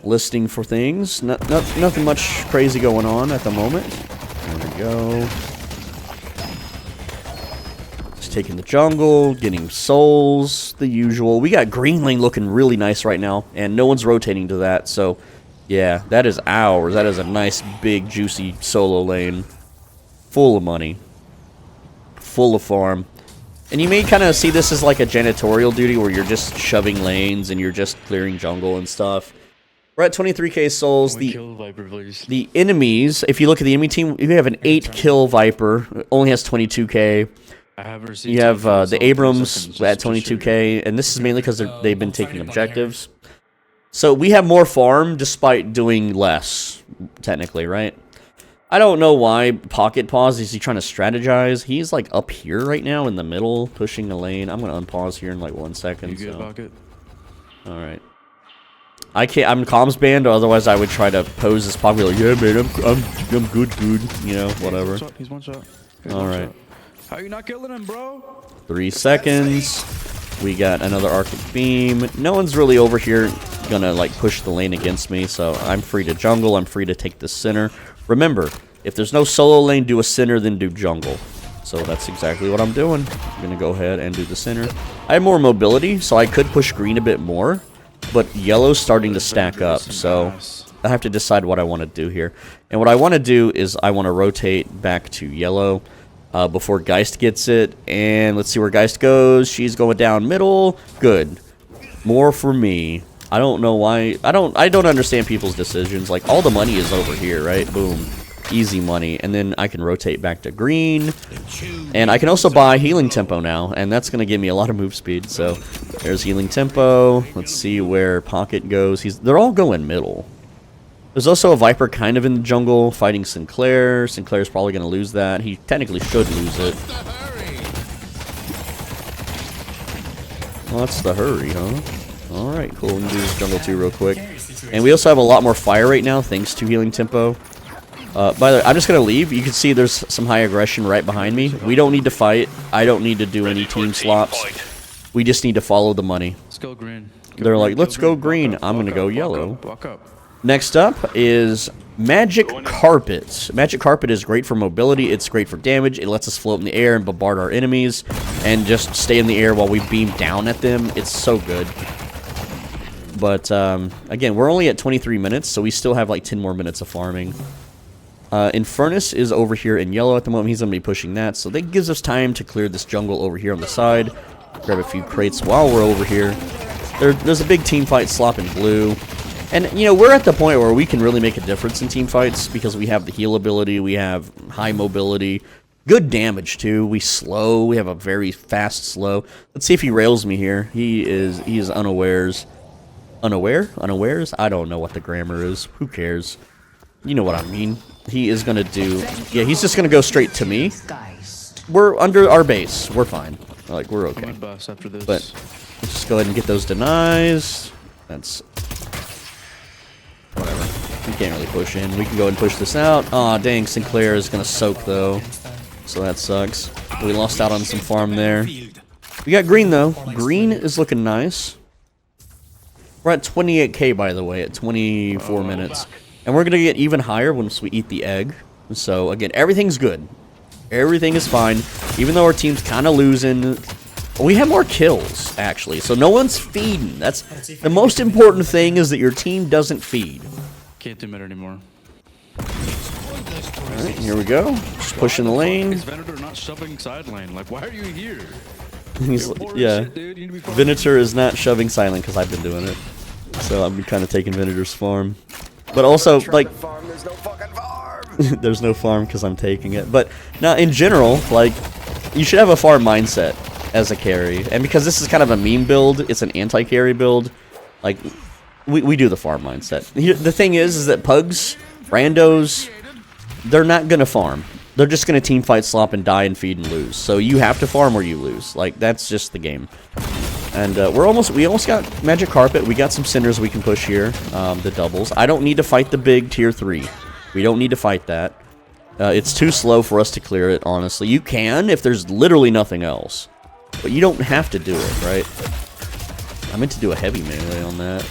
Listing for things. Nothing much crazy going on at the moment. There we go. Taking the jungle, getting souls, the usual. We got green lane looking really nice right now, and no one's rotating to that, so yeah, that is ours. That is a nice, big, juicy solo lane. Full of money. Full of farm. And you may kind of see this as like a janitorial duty where you're just shoving lanes and you're just clearing jungle and stuff. We're at 23k souls. The enemies, if you look at the enemy team, you have an 8-kill Viper. Only has 22k. You have the Abrams at 22k, and this is mainly because they've been taking objectives. So we have more farm despite doing less, technically, right? I don't know why Pocket pause. Is he trying to strategize? He's like up here right now in the middle, pushing the lane. I'm gonna unpause here in like 1 second. You good, Pocket? All right. I can't. I'm comms banned. Otherwise, I would try to pose as Pocket. Like, yeah, man, I'm good. You know, whatever. He's one shot. All right. How you not killing him, bro? 3 seconds. We got another Arctic Beam. No one's really over here gonna like push the lane against me, so I'm free to jungle. I'm free to take the center. Remember, if there's no solo lane, do a center, then do jungle. So that's exactly what I'm doing. I'm gonna go ahead and do the center. I have more mobility, so I could push green a bit more, but yellow's starting to stack up, so I have to decide what I want to do here. And what I want to do is I want to rotate back to yellow. Before Geist gets it, and let's see where Geist goes. She's going down middle. Good. More for me. I don't know why. I don't understand people's decisions. Like, all the money is over here, right? Boom. Easy money. And then I can rotate back to green. And I can also buy healing tempo now, and that's going to give me a lot of move speed. So there's healing tempo. Let's see where Pocket goes. They're all going middle. There's also a Viper kind of in the jungle fighting Sinclair. Sinclair's probably going to lose that. He technically should lose it. Well, that's the hurry, huh? Alright, cool. We can do this jungle too real quick. And we also have a lot more fire right now, thanks to healing tempo. By the way, I'm just going to leave. You can see there's some high aggression right behind me. We don't need to fight. I don't need to do any team slops. We just need to follow the money. Let's go green. They're like, let's go green. I'm going to go yellow. Walk up. Next up is Magic Carpet. Magic Carpet is great for mobility. It's great for damage. It lets us float in the air and bombard our enemies and just stay in the air while we beam down at them. It's so good. But, again, we're only at 23 minutes, so we still have like 10 more minutes of farming. Infernus is over here in yellow at the moment. He's going to be pushing that, so that gives us time to clear this jungle over here on the side. Grab a few crates while we're over here. There's a big team fight slop in blue. And, you know, we're at the point where we can really make a difference in team fights because we have the heal ability, we have high mobility, good damage too. We slow, we have a very fast slow. Let's see if he rails me here. He is unawares. Unaware? Unawares? I don't know what the grammar is. Who cares? You know what I mean. He is going to do... Yeah, he's just going to go straight to me. We're under our base. We're fine. Like, we're okay. After this. But let's just go ahead and get those denies. That's... whatever. We can't really push in. We can go ahead and push this out. Aw, dang, Sinclair is going to soak, though. So that sucks. We lost out on some farm there. We got green, though. Green is looking nice. We're at 28k, by the way, at 24 minutes. And we're going to get even higher once we eat the egg. So, again, everything's good. Everything is fine. Even though our team's kind of losing... We have more kills, actually. So no one's feeding. That's the most important thing is that your team doesn't feed. Can't do it anymore. Alright, here we go. Just pushing the lane. Is Venator not shoving side lane? Like, why are you here? He's like, yeah. Venator is not shoving silent because I've been doing it. So I'm kind of taking Venator's farm. But also, like... There's no fucking farm! There's no farm because I'm taking it. But, now, in general, like, you should have a farm mindset as a carry. And because this is kind of a meme build, it's an anti-carry build, like, we do the farm mindset. The thing is that pugs, randos, they're not going to farm. They're just going to team fight, slop, and die and feed and lose. So you have to farm or you lose. Like, that's just the game. And we almost got Magic Carpet. We got some Cinders we can push here, the doubles. I don't need to fight the big tier 3. We don't need to fight that. It's too slow for us to clear it, honestly. You can if there's literally nothing else. But you don't have to do it, right? I meant to do a heavy melee on that.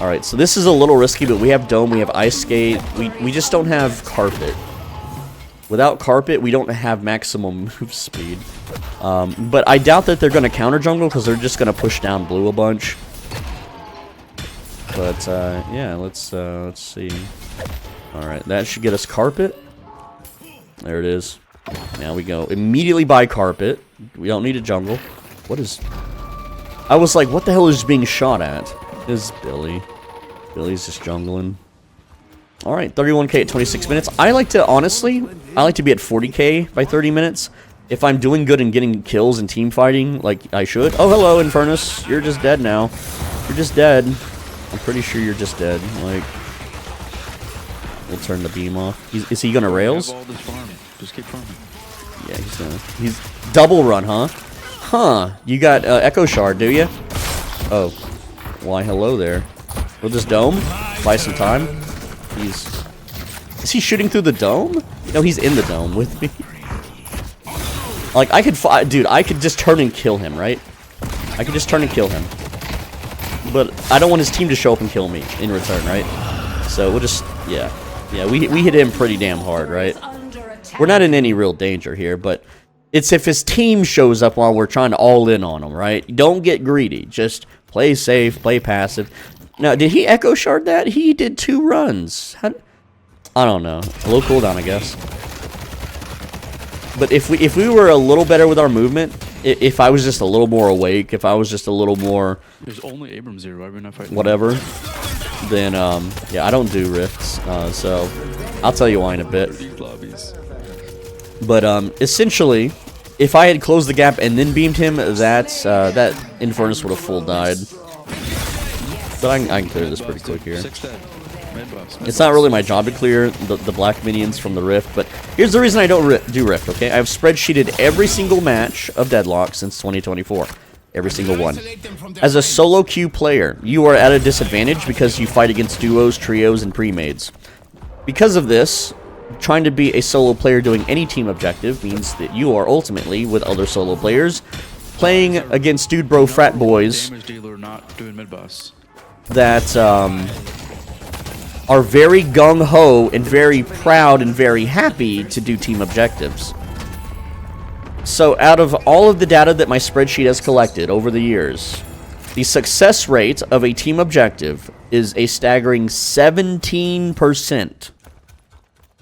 Alright, so this is a little risky, but we have Dome, we have Ice Skate. We just don't have Carpet. Without Carpet, we don't have maximum move speed. But I doubt that they're going to counter jungle because they're just going to push down blue a bunch. But, yeah, let's see. Alright, that should get us Carpet. There it is. Now we go immediately buy Carpet. We don't need a jungle. What is... I was like, what the hell is being shot at? Is Billy. Billy's just jungling. Alright, 31k at 26 minutes. I like to, honestly, I like to be at 40k by 30 minutes. If I'm doing good and getting kills and team fighting, like I should. Oh, hello, Infernus. You're just dead now. You're just dead. I'm pretty sure you're just dead. Like, we'll turn the beam off. Is he gonna rails? Just keep farming. Yeah, he's double run, huh? Huh. You got Echo Shard, do you? Oh. Why, hello there. We'll just dome. Buy some time. Is he shooting through the dome? No, he's in the dome with me. Like, I could dude, I could just turn and kill him, right? I could just turn and kill him. But I don't want his team to show up and kill me in return, right? So we'll just, yeah. Yeah, we hit him pretty damn hard, right? We're not in any real danger here, but it's if his team shows up while we're trying to all in on him, right? Don't get greedy. Just play safe, play passive. Now, did he Echo Shard that? He did 2 runs. I don't know. A little cooldown, I guess. But if we were a little better with our movement, if I was just a little more awake, if I was just a little more... There's only Abrams here. Why are we not fighting? Whatever. Then, yeah, I don't do rifts. So, I'll tell you why in a bit. But, essentially, if I had closed the gap and then beamed him, that Infernus would have full died. But I can clear this pretty quick here. It's not really my job to clear the black minions from the Rift, but here's the reason I don't do Rift, okay? I've spreadsheeted every single match of Deadlock since 2024. Every single one. As a solo queue player, you are at a disadvantage because you fight against duos, trios, and pre-mades. Because of this, trying to be a solo player doing any team objective means that you are ultimately, with other solo players, playing against dude bro frat boys that are very gung-ho and very proud and very happy to do team objectives. So out of all of the data that my spreadsheet has collected over the years, the success rate of a team objective is a staggering 17%.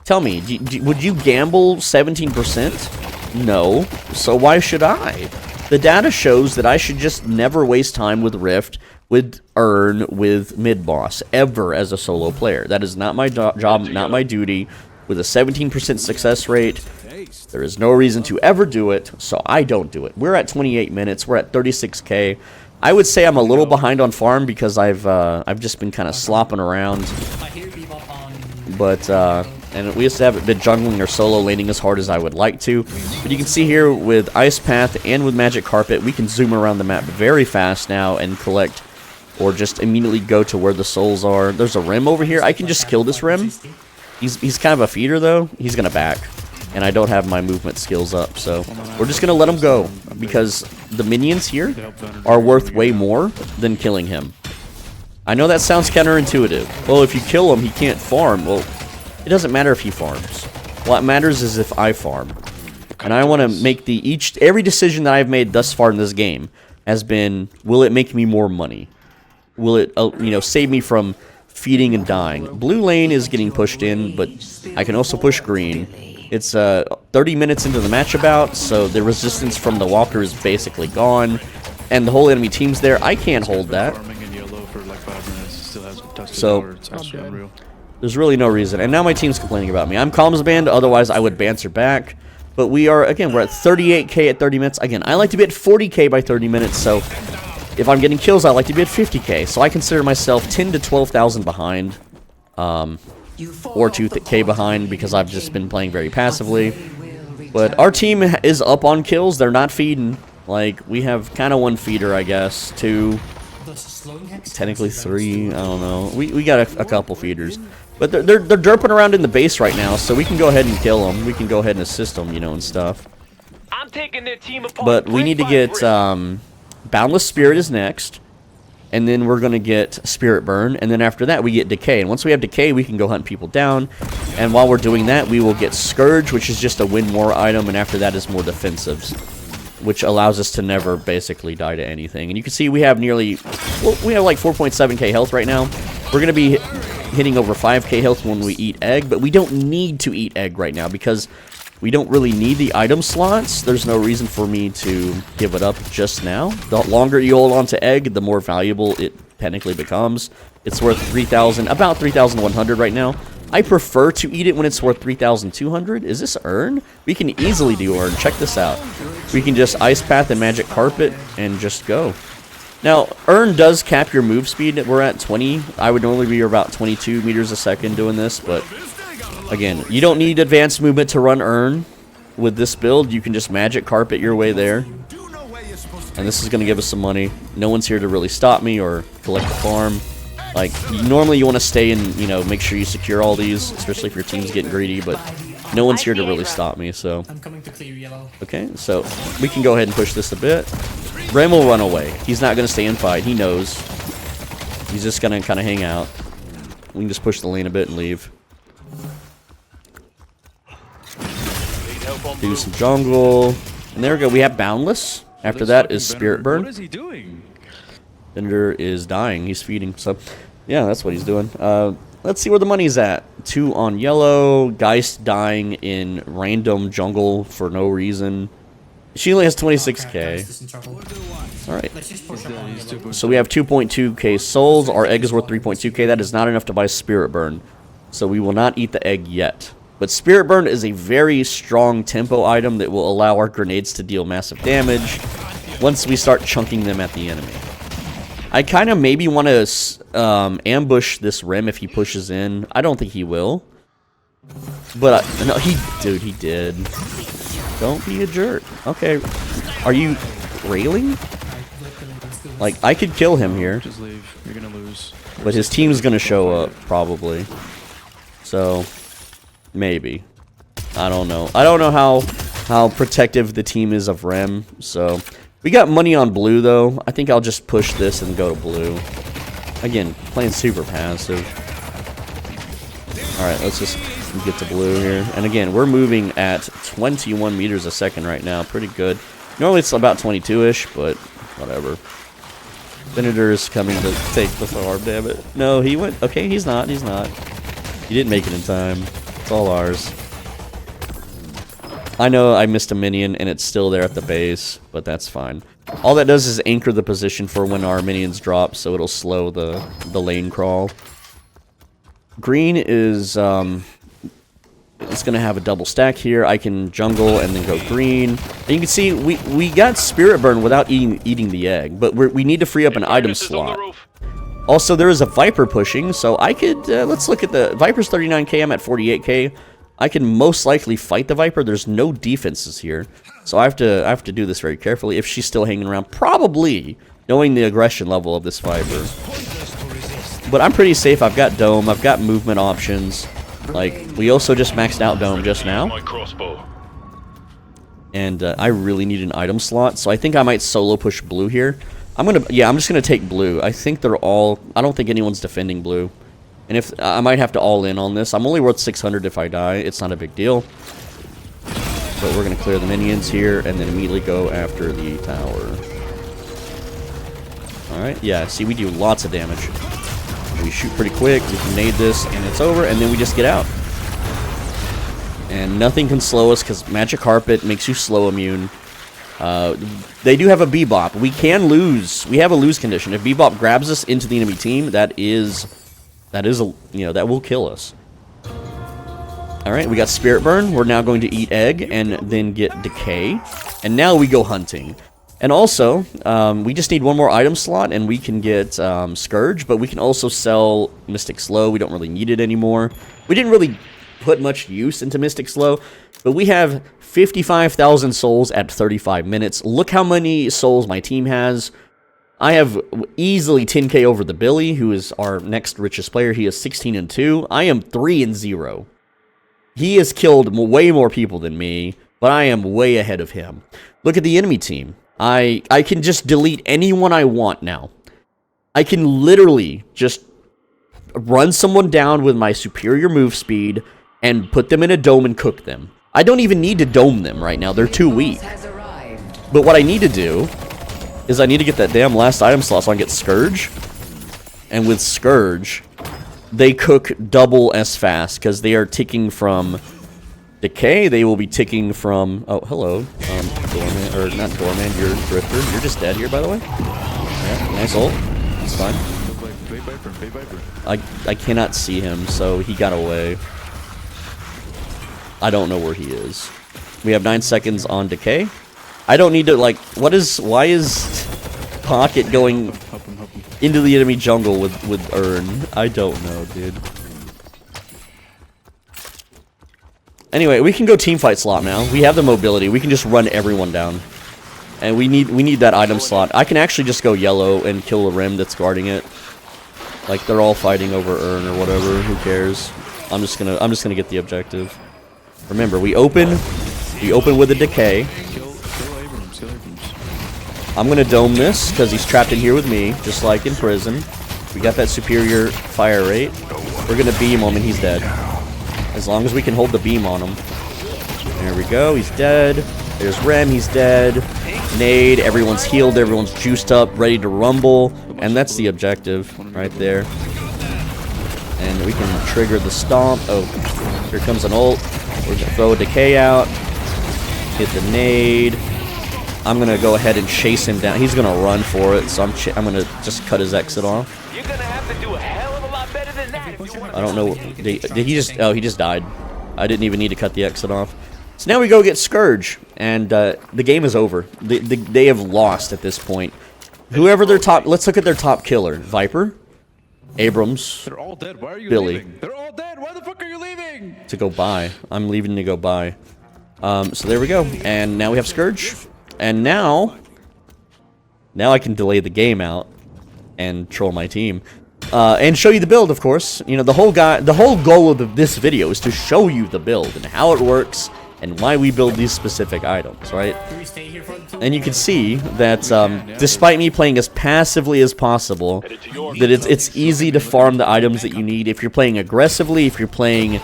Tell me, would you gamble 17%? No. So why should I? The data shows that I should just never waste time with Rift, with Earn, with mid-boss, ever as a solo player. That is not my job, not my duty. With a 17% success rate, there is no reason to ever do it, so I don't do it. We're at 28 minutes. We're at 36k. I would say I'm a little behind on farm because I've just been kind of slopping around. But and we just haven't been jungling or solo laning as hard as I would like to. But you can see here with Ice Path and with Magic Carpet, we can zoom around the map very fast now and collect, or just immediately go to where the souls are. There's a Rim over here. I can just kill this Rim. He's kind of a feeder though. He's gonna back, and I don't have my movement skills up, so we're just gonna let him go because the minions here are worth way more than killing him. I know that sounds counterintuitive. Well, if you kill him, he can't farm. Well, it doesn't matter if he farms. What matters is if I farm. And I want to make every decision that I've made thus far in this game has been, will it make me more money? Will it, save me from feeding and dying? Blue lane is getting pushed in, but I can also push green. It's 30 minutes into the match about, so the resistance from the walker is basically gone, and the whole enemy team's there. I can't hold that. So there's really no reason. And now my team's complaining about me. I'm comms banned, otherwise I would banter back. But we're at 38k at 30 minutes. Again, I like to be at 40k by 30 minutes, so if I'm getting kills, I like to be at 50k. So I consider myself 10 to 12,000 behind, or 2k behind, because I've just been playing very passively. But our team is up on kills. They're not feeding. Like, we have kind of one feeder, I guess. Two, technically three. I don't know. We got a couple feeders. But they're derping around in the base right now, so we can go ahead and kill them. We can go ahead and assist them, and stuff. I'm taking their team apart. But we need to get Boundless Spirit is next, and then we're gonna get Spirit Burn, and then after that we get Decay. And once we have Decay, we can go hunt people down. And while we're doing that, we will get Scourge, which is just a win more item, and after that is more defensives, which allows us to never basically die to anything. And you can see we have we have like 4.7k health right now. We're gonna be hitting over 5k health when we eat egg, but we don't need to eat egg right now because we don't really need the item slots. There's no reason for me to give it up just now. The longer you hold on to egg, the more valuable it technically becomes. It's worth 3,000, about 3,100 right now. I prefer to eat it when it's worth 3,200. Is this Earn? We can easily do Earn. Check this out. We can just Ice Path and Magic Carpet and just go. Now, Earn does cap your move speed. We're at 20. I would normally be about 22 meters a second doing this, but again, you don't need advanced movement to run Earn. With this build, you can just Magic Carpet your way there. And this is going to give us some money. No one's here to really stop me or collect the farm. Like, normally you want to stay and, make sure you secure all these, especially if your team's getting greedy, but no one's here to really stop me, so. Okay, so we can go ahead and push this a bit. Ren will run away. He's not going to stay and fight. He knows. He's just going to kind of hang out. We can just push the lane a bit and leave. Do some jungle. And there we go. We have Boundless. After that is Spirit Burn. What is he doing? Bender is dying. He's feeding. So, yeah, that's what he's doing. Let's see where the money's at. 2 on yellow. Geist dying in random jungle for no reason. She only has 26k. Alright. So we have 2.2k souls. Our egg is worth 3.2k. That is not enough to buy Spirit Burn. So we will not eat the egg yet. But Spirit Burn is a very strong tempo item that will allow our grenades to deal massive damage once we start chunking them at the enemy. I kind of maybe want to ambush this Rim if he pushes in. I don't think he will. But, no, he did. Don't be a jerk. Okay. Are you railing? Like, I could kill him here. Just leave. You're gonna lose. But his team's gonna show up, probably. So, maybe. I don't know. I don't know how protective the team is of Rem, so... We got money on blue, though. I think I'll just push this and go to blue. Again, playing super passive. Alright, let's just get to blue here. And again, we're moving at 21 meters a second right now. Pretty good. Normally it's about 22-ish, but whatever. Venator is coming to take the farm, damn it. No, he went... Okay, he's not. He's not. He didn't make it in time. It's all ours. I know I missed a minion, and it's still there at the base, but that's fine. All that does is anchor the position for when our minions drop, so it'll slow the lane crawl. Green is... it's going to have a double stack here. I can jungle and then go green. And you can see we got Spirit Burn without eating the egg, but we need to free up an item slot. Also, there is a Viper pushing, so I could... let's look at the... Viper's 39k, I'm at 48k. I can most likely fight the Viper. There's no defenses here, so I have to do this very carefully. If she's still hanging around, probably, knowing the aggression level of this Viper. But I'm pretty safe. I've got Dome. I've got movement options. Like, we also just maxed out Dome just now. And I really need an item slot, so I think I might solo push blue here. I'm just gonna take blue. I think they're all... I don't think anyone's defending blue. And if I might have to all in on this. I'm only worth 600 if I die. It's not a big deal. But we're going to clear the minions here and then immediately go after the tower. Alright, yeah, see, we do lots of damage. We shoot pretty quick, we can nade this, and it's over, and then we just get out. And nothing can slow us because Magic Carpet makes you slow immune. They do have a Bebop. We can lose. We have a lose condition. If Bebop grabs us into the enemy team, that will kill us. Alright, we got Spirit Burn. We're now going to eat Egg and then get Decay. And now we go hunting. And also, we just need one more item slot and we can get Scourge, but we can also sell Mystic Slow. We don't really need it anymore. We didn't really put much use into Mystic Slow, but we have 55,000 souls at 35 minutes. Look how many souls my team has. I have easily 10k over the Billy, who is our next richest player. He is 16-2. I am 3-0. He has killed way more people than me, but I am way ahead of him. Look at the enemy team. I can just delete anyone I want now. I can literally just run someone down with my superior move speed and put them in a dome and cook them. I don't even need to dome them right now. They're too weak. But what I need to do is I need to get that damn last item slot so I can get Scourge. And with Scourge, they cook double as fast because they are ticking from Decay. They will be ticking from... Oh, hello. Doorman, or not Doorman, you're Drifter. You're just dead here, by the way. Yeah, nice ult. It's fine. I cannot see him, so he got away. I don't know where he is. We have 9 seconds on Decay. I don't need to, like, why is Pocket going into the enemy jungle with Urn? I don't know, dude. Anyway, we can go teamfight slot now. We have the mobility. We can just run everyone down. And we need that item slot. I can actually just go yellow and kill a Rim that's guarding it. Like, they're all fighting over Urn or whatever. Who cares? I'm just gonna get the objective. Remember, we open with a Decay. I'm going to dome this, because he's trapped in here with me, just like in prison. We got that superior fire rate. We're going to beam him, and he's dead. As long as we can hold the beam on him. There we go, he's dead. There's Rem, he's dead. Nade, everyone's healed, everyone's juiced up, ready to rumble. And that's the objective, right there. And we can trigger the stomp. Oh, here comes an ult. We're going to throw a Decay out. Hit the nade. I'm going to go ahead and chase him down. He's going to run for it, so I'm going to just cut his exit off. You're gonna have to do a hell of a lot better than that if you want to... I don't know. Did he just... Oh, he just died. I didn't even need to cut the exit off. So now we go get Scourge, and the game is over. They have lost at this point. Whoever their top... Let's look at their top killer. Viper. Abrams. They're all dead. Why are you Billy. leaving? They're all dead. Why the fuck are you leaving? To go buy. I'm leaving to go buy. So there we go. And now we have Scourge. And now I can delay the game out and troll my team. And show you the build, of course. You know, the whole goal of this video is to show you the build and how it works and why we build these specific items, right? And you can see that despite me playing as passively as possible, that it's easy to farm the items that you need. If you're playing aggressively, if you're playing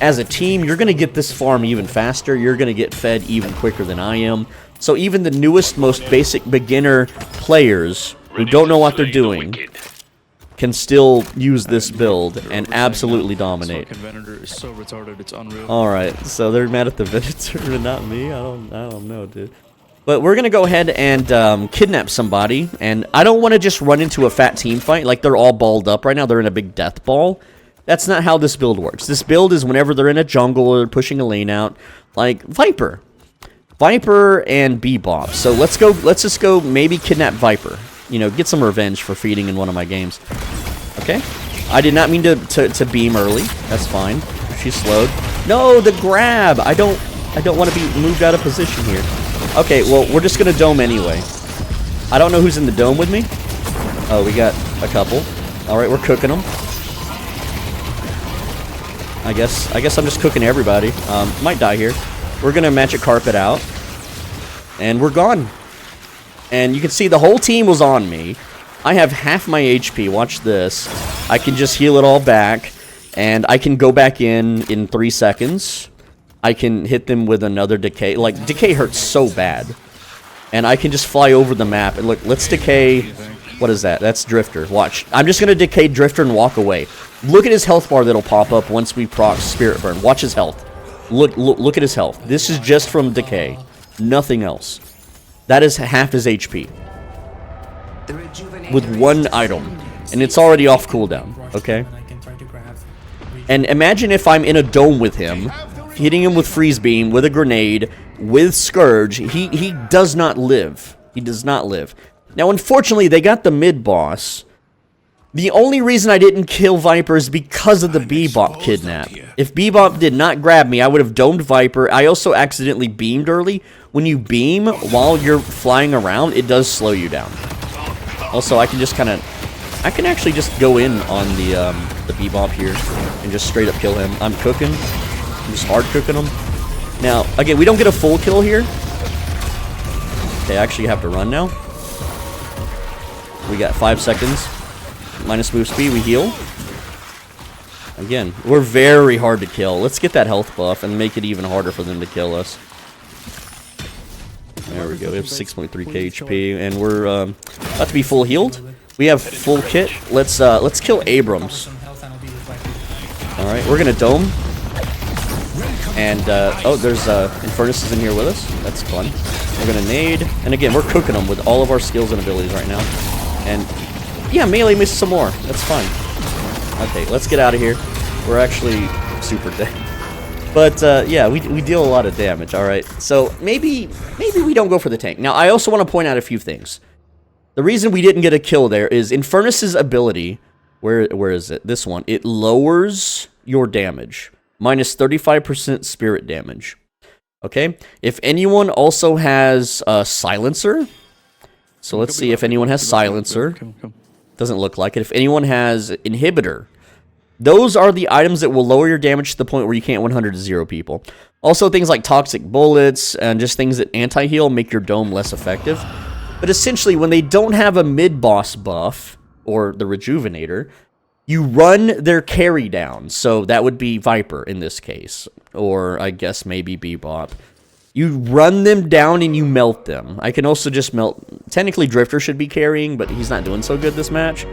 as a team, you're going to get this farm even faster. You're going to get fed even quicker than I am. So even the newest, most basic beginner players who don't know what they're doing can still use this build and absolutely dominate. This fucking Venator is so retarded, it's unreal. Alright, so they're mad at the Venator and not me? I don't know, dude. But we're gonna go ahead and kidnap somebody, and I don't want to just run into a fat team fight like they're all balled up right now. They're in a big death ball. That's not how this build works. This build is whenever they're in a jungle or pushing a lane out, like Viper and Bebop. So let's just go maybe kidnap Viper. You know, get some revenge for feeding in one of my games. Okay. I did not mean to beam early. That's fine. She's slowed. No, the grab. I don't want to be moved out of position here. Okay, well, we're just gonna dome anyway. I don't know who's in the dome with me. Oh, we got a couple. All right, we're cooking them. I guess I'm just cooking everybody. Might die here. We're gonna magic carpet out, and we're gone. And you can see the whole team was on me. I have half my HP. Watch this. I can just heal it all back. And I can go back in 3 seconds. I can hit them with another decay. Like, decay hurts so bad. And I can just fly over the map. And look, let's decay. What is that? That's Drifter. Watch. I'm just going to decay Drifter and walk away. Look at his health bar that'll pop up once we proc Spirit Burn. Watch his health. Look at his health. This is just from decay. Nothing else. That is half his HP. With one item. And it's already off cooldown. Okay? And imagine if I'm in a dome with him, hitting him with Freeze Beam, with a grenade, with Scourge. He does not live. He does not live. Now, unfortunately, they got the mid-boss. The only reason I didn't kill Viper is because of the Bebop kidnap. If Bebop did not grab me, I would have domed Viper. I also accidentally beamed early. When you beam while you're flying around, it does slow you down. Also, I can just kind of... I can actually just go in on the Bebop here and just straight up kill him. I'm cooking. I'm just hard cooking him. Now, again, we don't get a full kill here. Okay, I actually have to run now. We got 5 seconds. Minus move speed, we heal. Again, we're very hard to kill. Let's get that health buff and make it even harder for them to kill us. There we go. We have 6.3k HP, and we're about to be full healed. We have full kit. Let's kill Abrams. All right, we're gonna dome. And oh, there's Infernus is in here with us. That's fun. We're gonna nade, and again, we're cooking them with all of our skills and abilities right now. And yeah, melee misses some more. That's fine. Okay, let's get out of here. We're actually super dead. But yeah, we deal a lot of damage. All right, so maybe we don't go for the tank. Now, I also want to point out a few things. The reason we didn't get a kill there is Infernus's ability. Where is it? This one. It lowers your damage. Minus 35% spirit damage. Okay? If anyone also has a silencer. So let's see if anyone has silencer. Doesn't look like it. If anyone has inhibitor. Those are the items that will lower your damage to the point where you can't 100-0 people. Also, things like toxic bullets and just things that anti-heal make your dome less effective. But essentially, when they don't have a mid-boss buff, or the Rejuvenator, you run their carry down. So that would be Viper in this case. Or I guess maybe Bebop. You run them down and you melt them. I can also just melt... Technically, Drifter should be carrying, but he's not doing so good this match.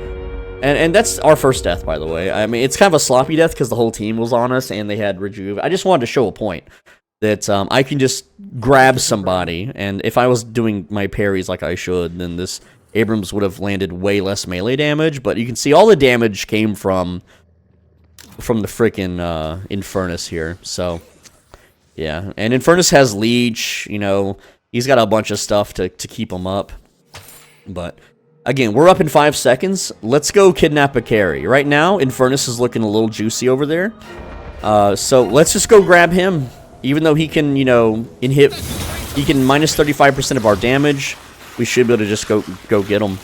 And that's our first death, by the way. I mean, it's kind of a sloppy death because the whole team was on us and they had Rejuve. I just wanted to show a point. That I can just grab somebody, and if I was doing my parries like I should, then this Abrams would have landed way less melee damage, but you can see all the damage came from the frickin' Infernus here, so, yeah. And Infernus has Leech, you know, he's got a bunch of stuff to keep him up, but Again, we're up in 5 seconds. Let's go kidnap a carry. Right now, Infernus is looking a little juicy over there. So let's just go grab him. Even though he can, you know, he can minus 35% of our damage. We should be able to just go get him.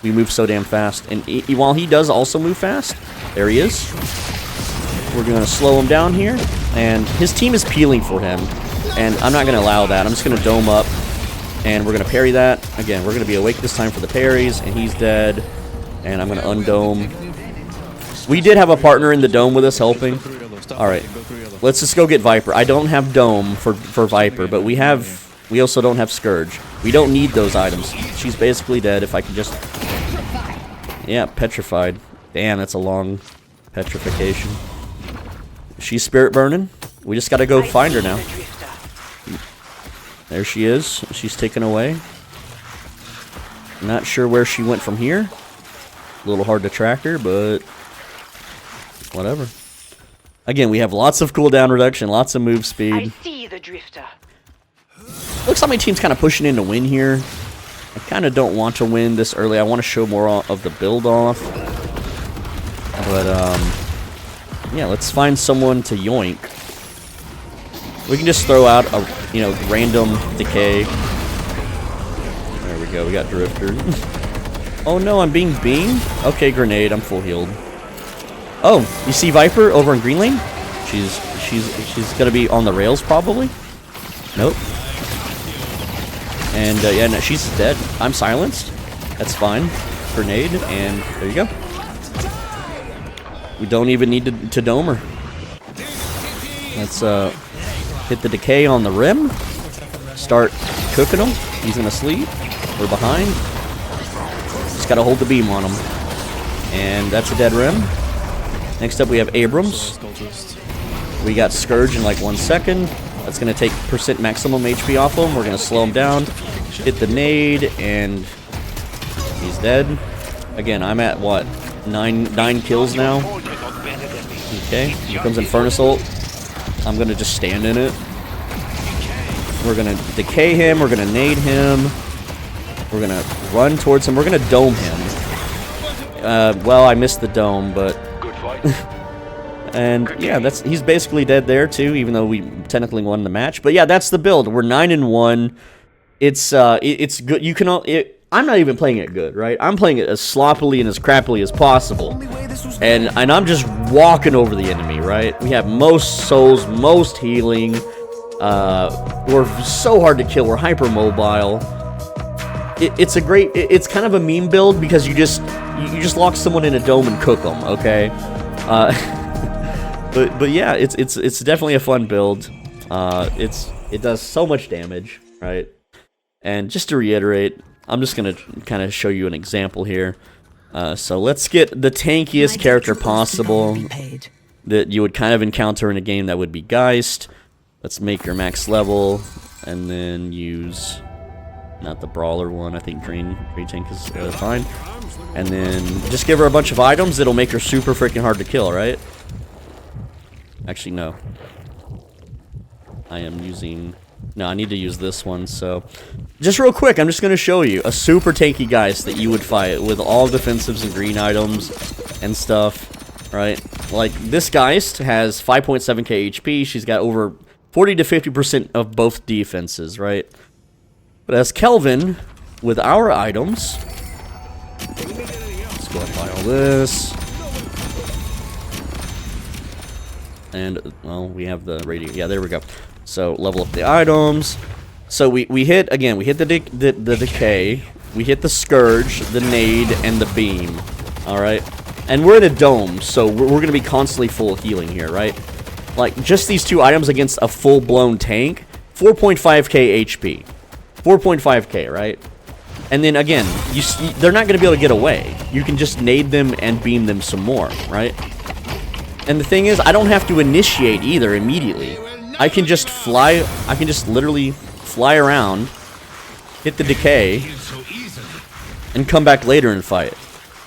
We move so damn fast. And while he does also move fast, there he is. We're going to slow him down here. And his team is peeling for him. And I'm not going to allow that. I'm just going to dome up. And we're going to parry that. Again, we're going to be awake this time for the parries. And he's dead. And I'm going to undome. We did have a partner in the dome with us helping. Alright. Let's just go get Viper. I don't have dome for Viper. But we also don't have Scourge. We don't need those items. She's basically dead if I can just... Yeah, petrified. Damn, that's a long petrification. She's spirit burning. We just gotta go find her now. There she is. She's taken away. Not sure where she went from here. A little hard to track her, but whatever. Again, we have lots of cooldown reduction, lots of move speed. I see the drifter. Looks like my team's kind of pushing in to win here. I kind of don't want to win this early. I want to show more of the build off. But, yeah, let's find someone to yoink. We can just throw out a, you know, random decay. There we go, we got Drifter. Oh no, I'm being beamed? Okay, grenade, I'm full healed. Oh, you see Viper over in green lane? She's gonna be on the rails probably. Nope. And yeah, no, she's dead. I'm silenced. That's fine. Grenade, and there you go. We don't even need to dome her. Let's hit the decay on the rim. Start cooking him. He's gonna sleep. We're behind. Just gotta hold the beam on him. And that's a dead rim. Next up we have Abrams. We got Scourge in like 1 second. That's going to take % maximum HP off him. We're going to slow him down. Hit the nade, and he's dead. Again, I'm at, what, 9 kills now? Okay, here comes Infernus ult. I'm going to just stand in it. We're going to decay him. We're going to nade him. We're going to run towards him. We're going to dome him. Well, I missed the dome, but... And yeah, he's basically dead there too, even though we technically won the match. But yeah, that's the build. We're 9-1. It's good. You can I'm not even playing it good, right? I'm playing it as sloppily and as crappily as possible. And I'm just walking over the enemy, right? We have most souls, most healing. We're so hard to kill. We're hyper mobile. It's kind of a meme build because you just lock someone in a dome and cook them, okay? But yeah, it's definitely a fun build. It does so much damage, right? And just to reiterate, I'm just gonna kind of show you an example here. So let's get the tankiest character possible that you would kind of encounter in a game. That would be Geist. Let's make your max level, and then use not the brawler one. I think green tank is fine. And then just give her a bunch of items that'll make her super freaking hard to kill, right? Actually, no. I am using... No, I need to use this one, so... Just real quick, I'm just going to show you a super tanky Geist that you would fight with all defensives and green items and stuff, right? Like, this Geist has 5.7k HP. She's got over 40 to 50% of both defenses, right? But as Kelvin, with our items... Let's go and buy all this. And, well, we have the radiant. Yeah, there we go. So, level up the items. So, we hit, again, we hit the decay. We hit the Scourge, the nade, and the beam. Alright? And we're in a dome, so we're going to be constantly full healing here, right? Like, just these two items against a full-blown tank, 4.5k HP. 4.5k, right? And then, again, they're not going to be able to get away. You can just nade them and beam them some more, right? And the thing is, I don't have to initiate either immediately. I can just fly, I can just literally fly around, hit the decay, and come back later and fight.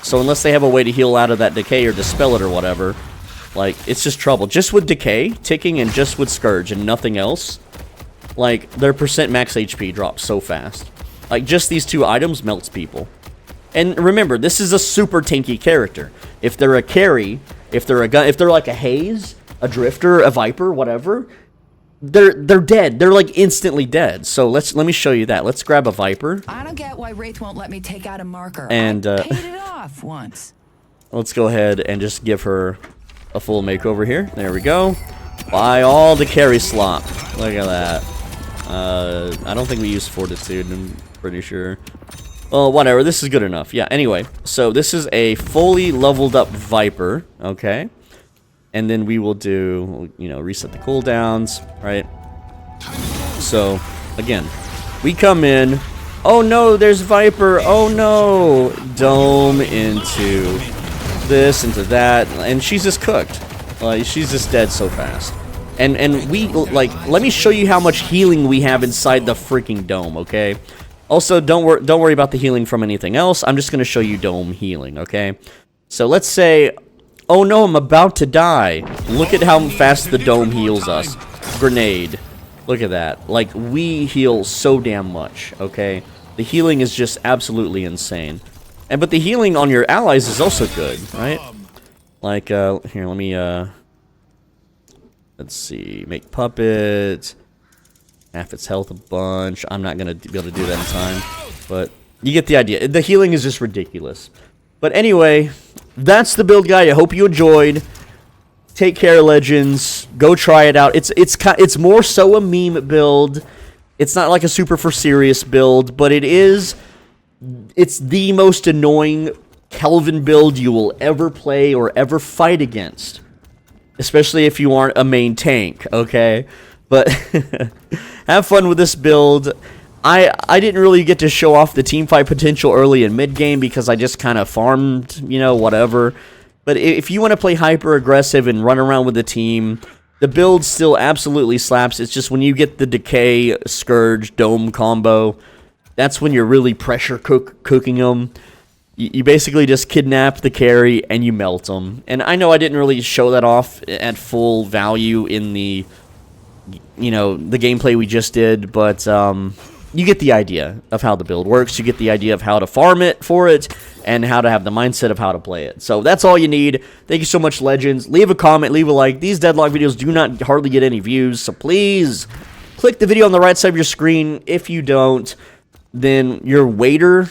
So unless they have a way to heal out of that decay or dispel it or whatever, like, it's just trouble. Just with decay, ticking, and just with Scourge and nothing else, like, their % max HP drops so fast. Like, just these two items melts people. And remember, this is a super tanky character. If they're a carry, if they're a gun, if they're like a Haze, a Drifter, a Viper, whatever, they're dead. They're like instantly dead. So let me show you that. Let's grab a Viper. I don't get why Wraith won't let me take out a marker. And I paid it off once. let's go ahead and just give her a full makeover here. There we go. Buy all the carry slop. Look at that. I don't think we use Fortitude, I'm pretty sure. Well, whatever, this is good enough. Yeah, anyway, so this is a fully leveled up Viper, okay? And then we will do, you know, reset the cooldowns, right? So, again, we come in. Oh no, there's Viper. Oh no. Dome into this, into that. And she's just cooked. She's just dead so fast. And we, like, let me show you how much healing we have inside the freaking dome, okay? Also, don't worry about the healing from anything else. I'm just going to show you dome healing, okay? So let's say, oh no, I'm about to die. Look at how fast the dome heals us. Grenade. Look at that. Like, we heal so damn much, okay? The healing is just absolutely insane. But the healing on your allies is also good, right? Like, here, let me, let's see, make puppet, half its health a bunch. I'm not going to be able to do that in time, but you get the idea. The healing is just ridiculous. But anyway, that's the build guide. I hope you enjoyed. Take care, Legends. Go try it out. It's more so a meme build. It's not like a super for serious build, but it's the most annoying Kelvin build you will ever play or ever fight against. Especially if you aren't a main tank, okay? But have fun with this build. I didn't really get to show off the teamfight potential early in mid-game because I just kind of farmed, you know, whatever. But if you want to play hyper-aggressive and run around with the team, the build still absolutely slaps. It's just when you get the Decay, Scourge, Dome combo, that's when you're really pressure cooking them. You basically just kidnap the carry and you melt them. And I know I didn't really show that off at full value in the, you know, the gameplay we just did, but you get the idea of how the build works. You get the idea of how to farm it for it and how to have the mindset of how to play it. So that's all you need. Thank you so much, Legends. Leave a comment, leave a like. These Deadlock videos do not hardly get any views, so please click the video on the right side of your screen. If you don't, then your waiter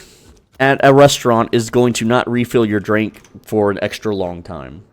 at a restaurant is going to not refill your drink for an extra long time.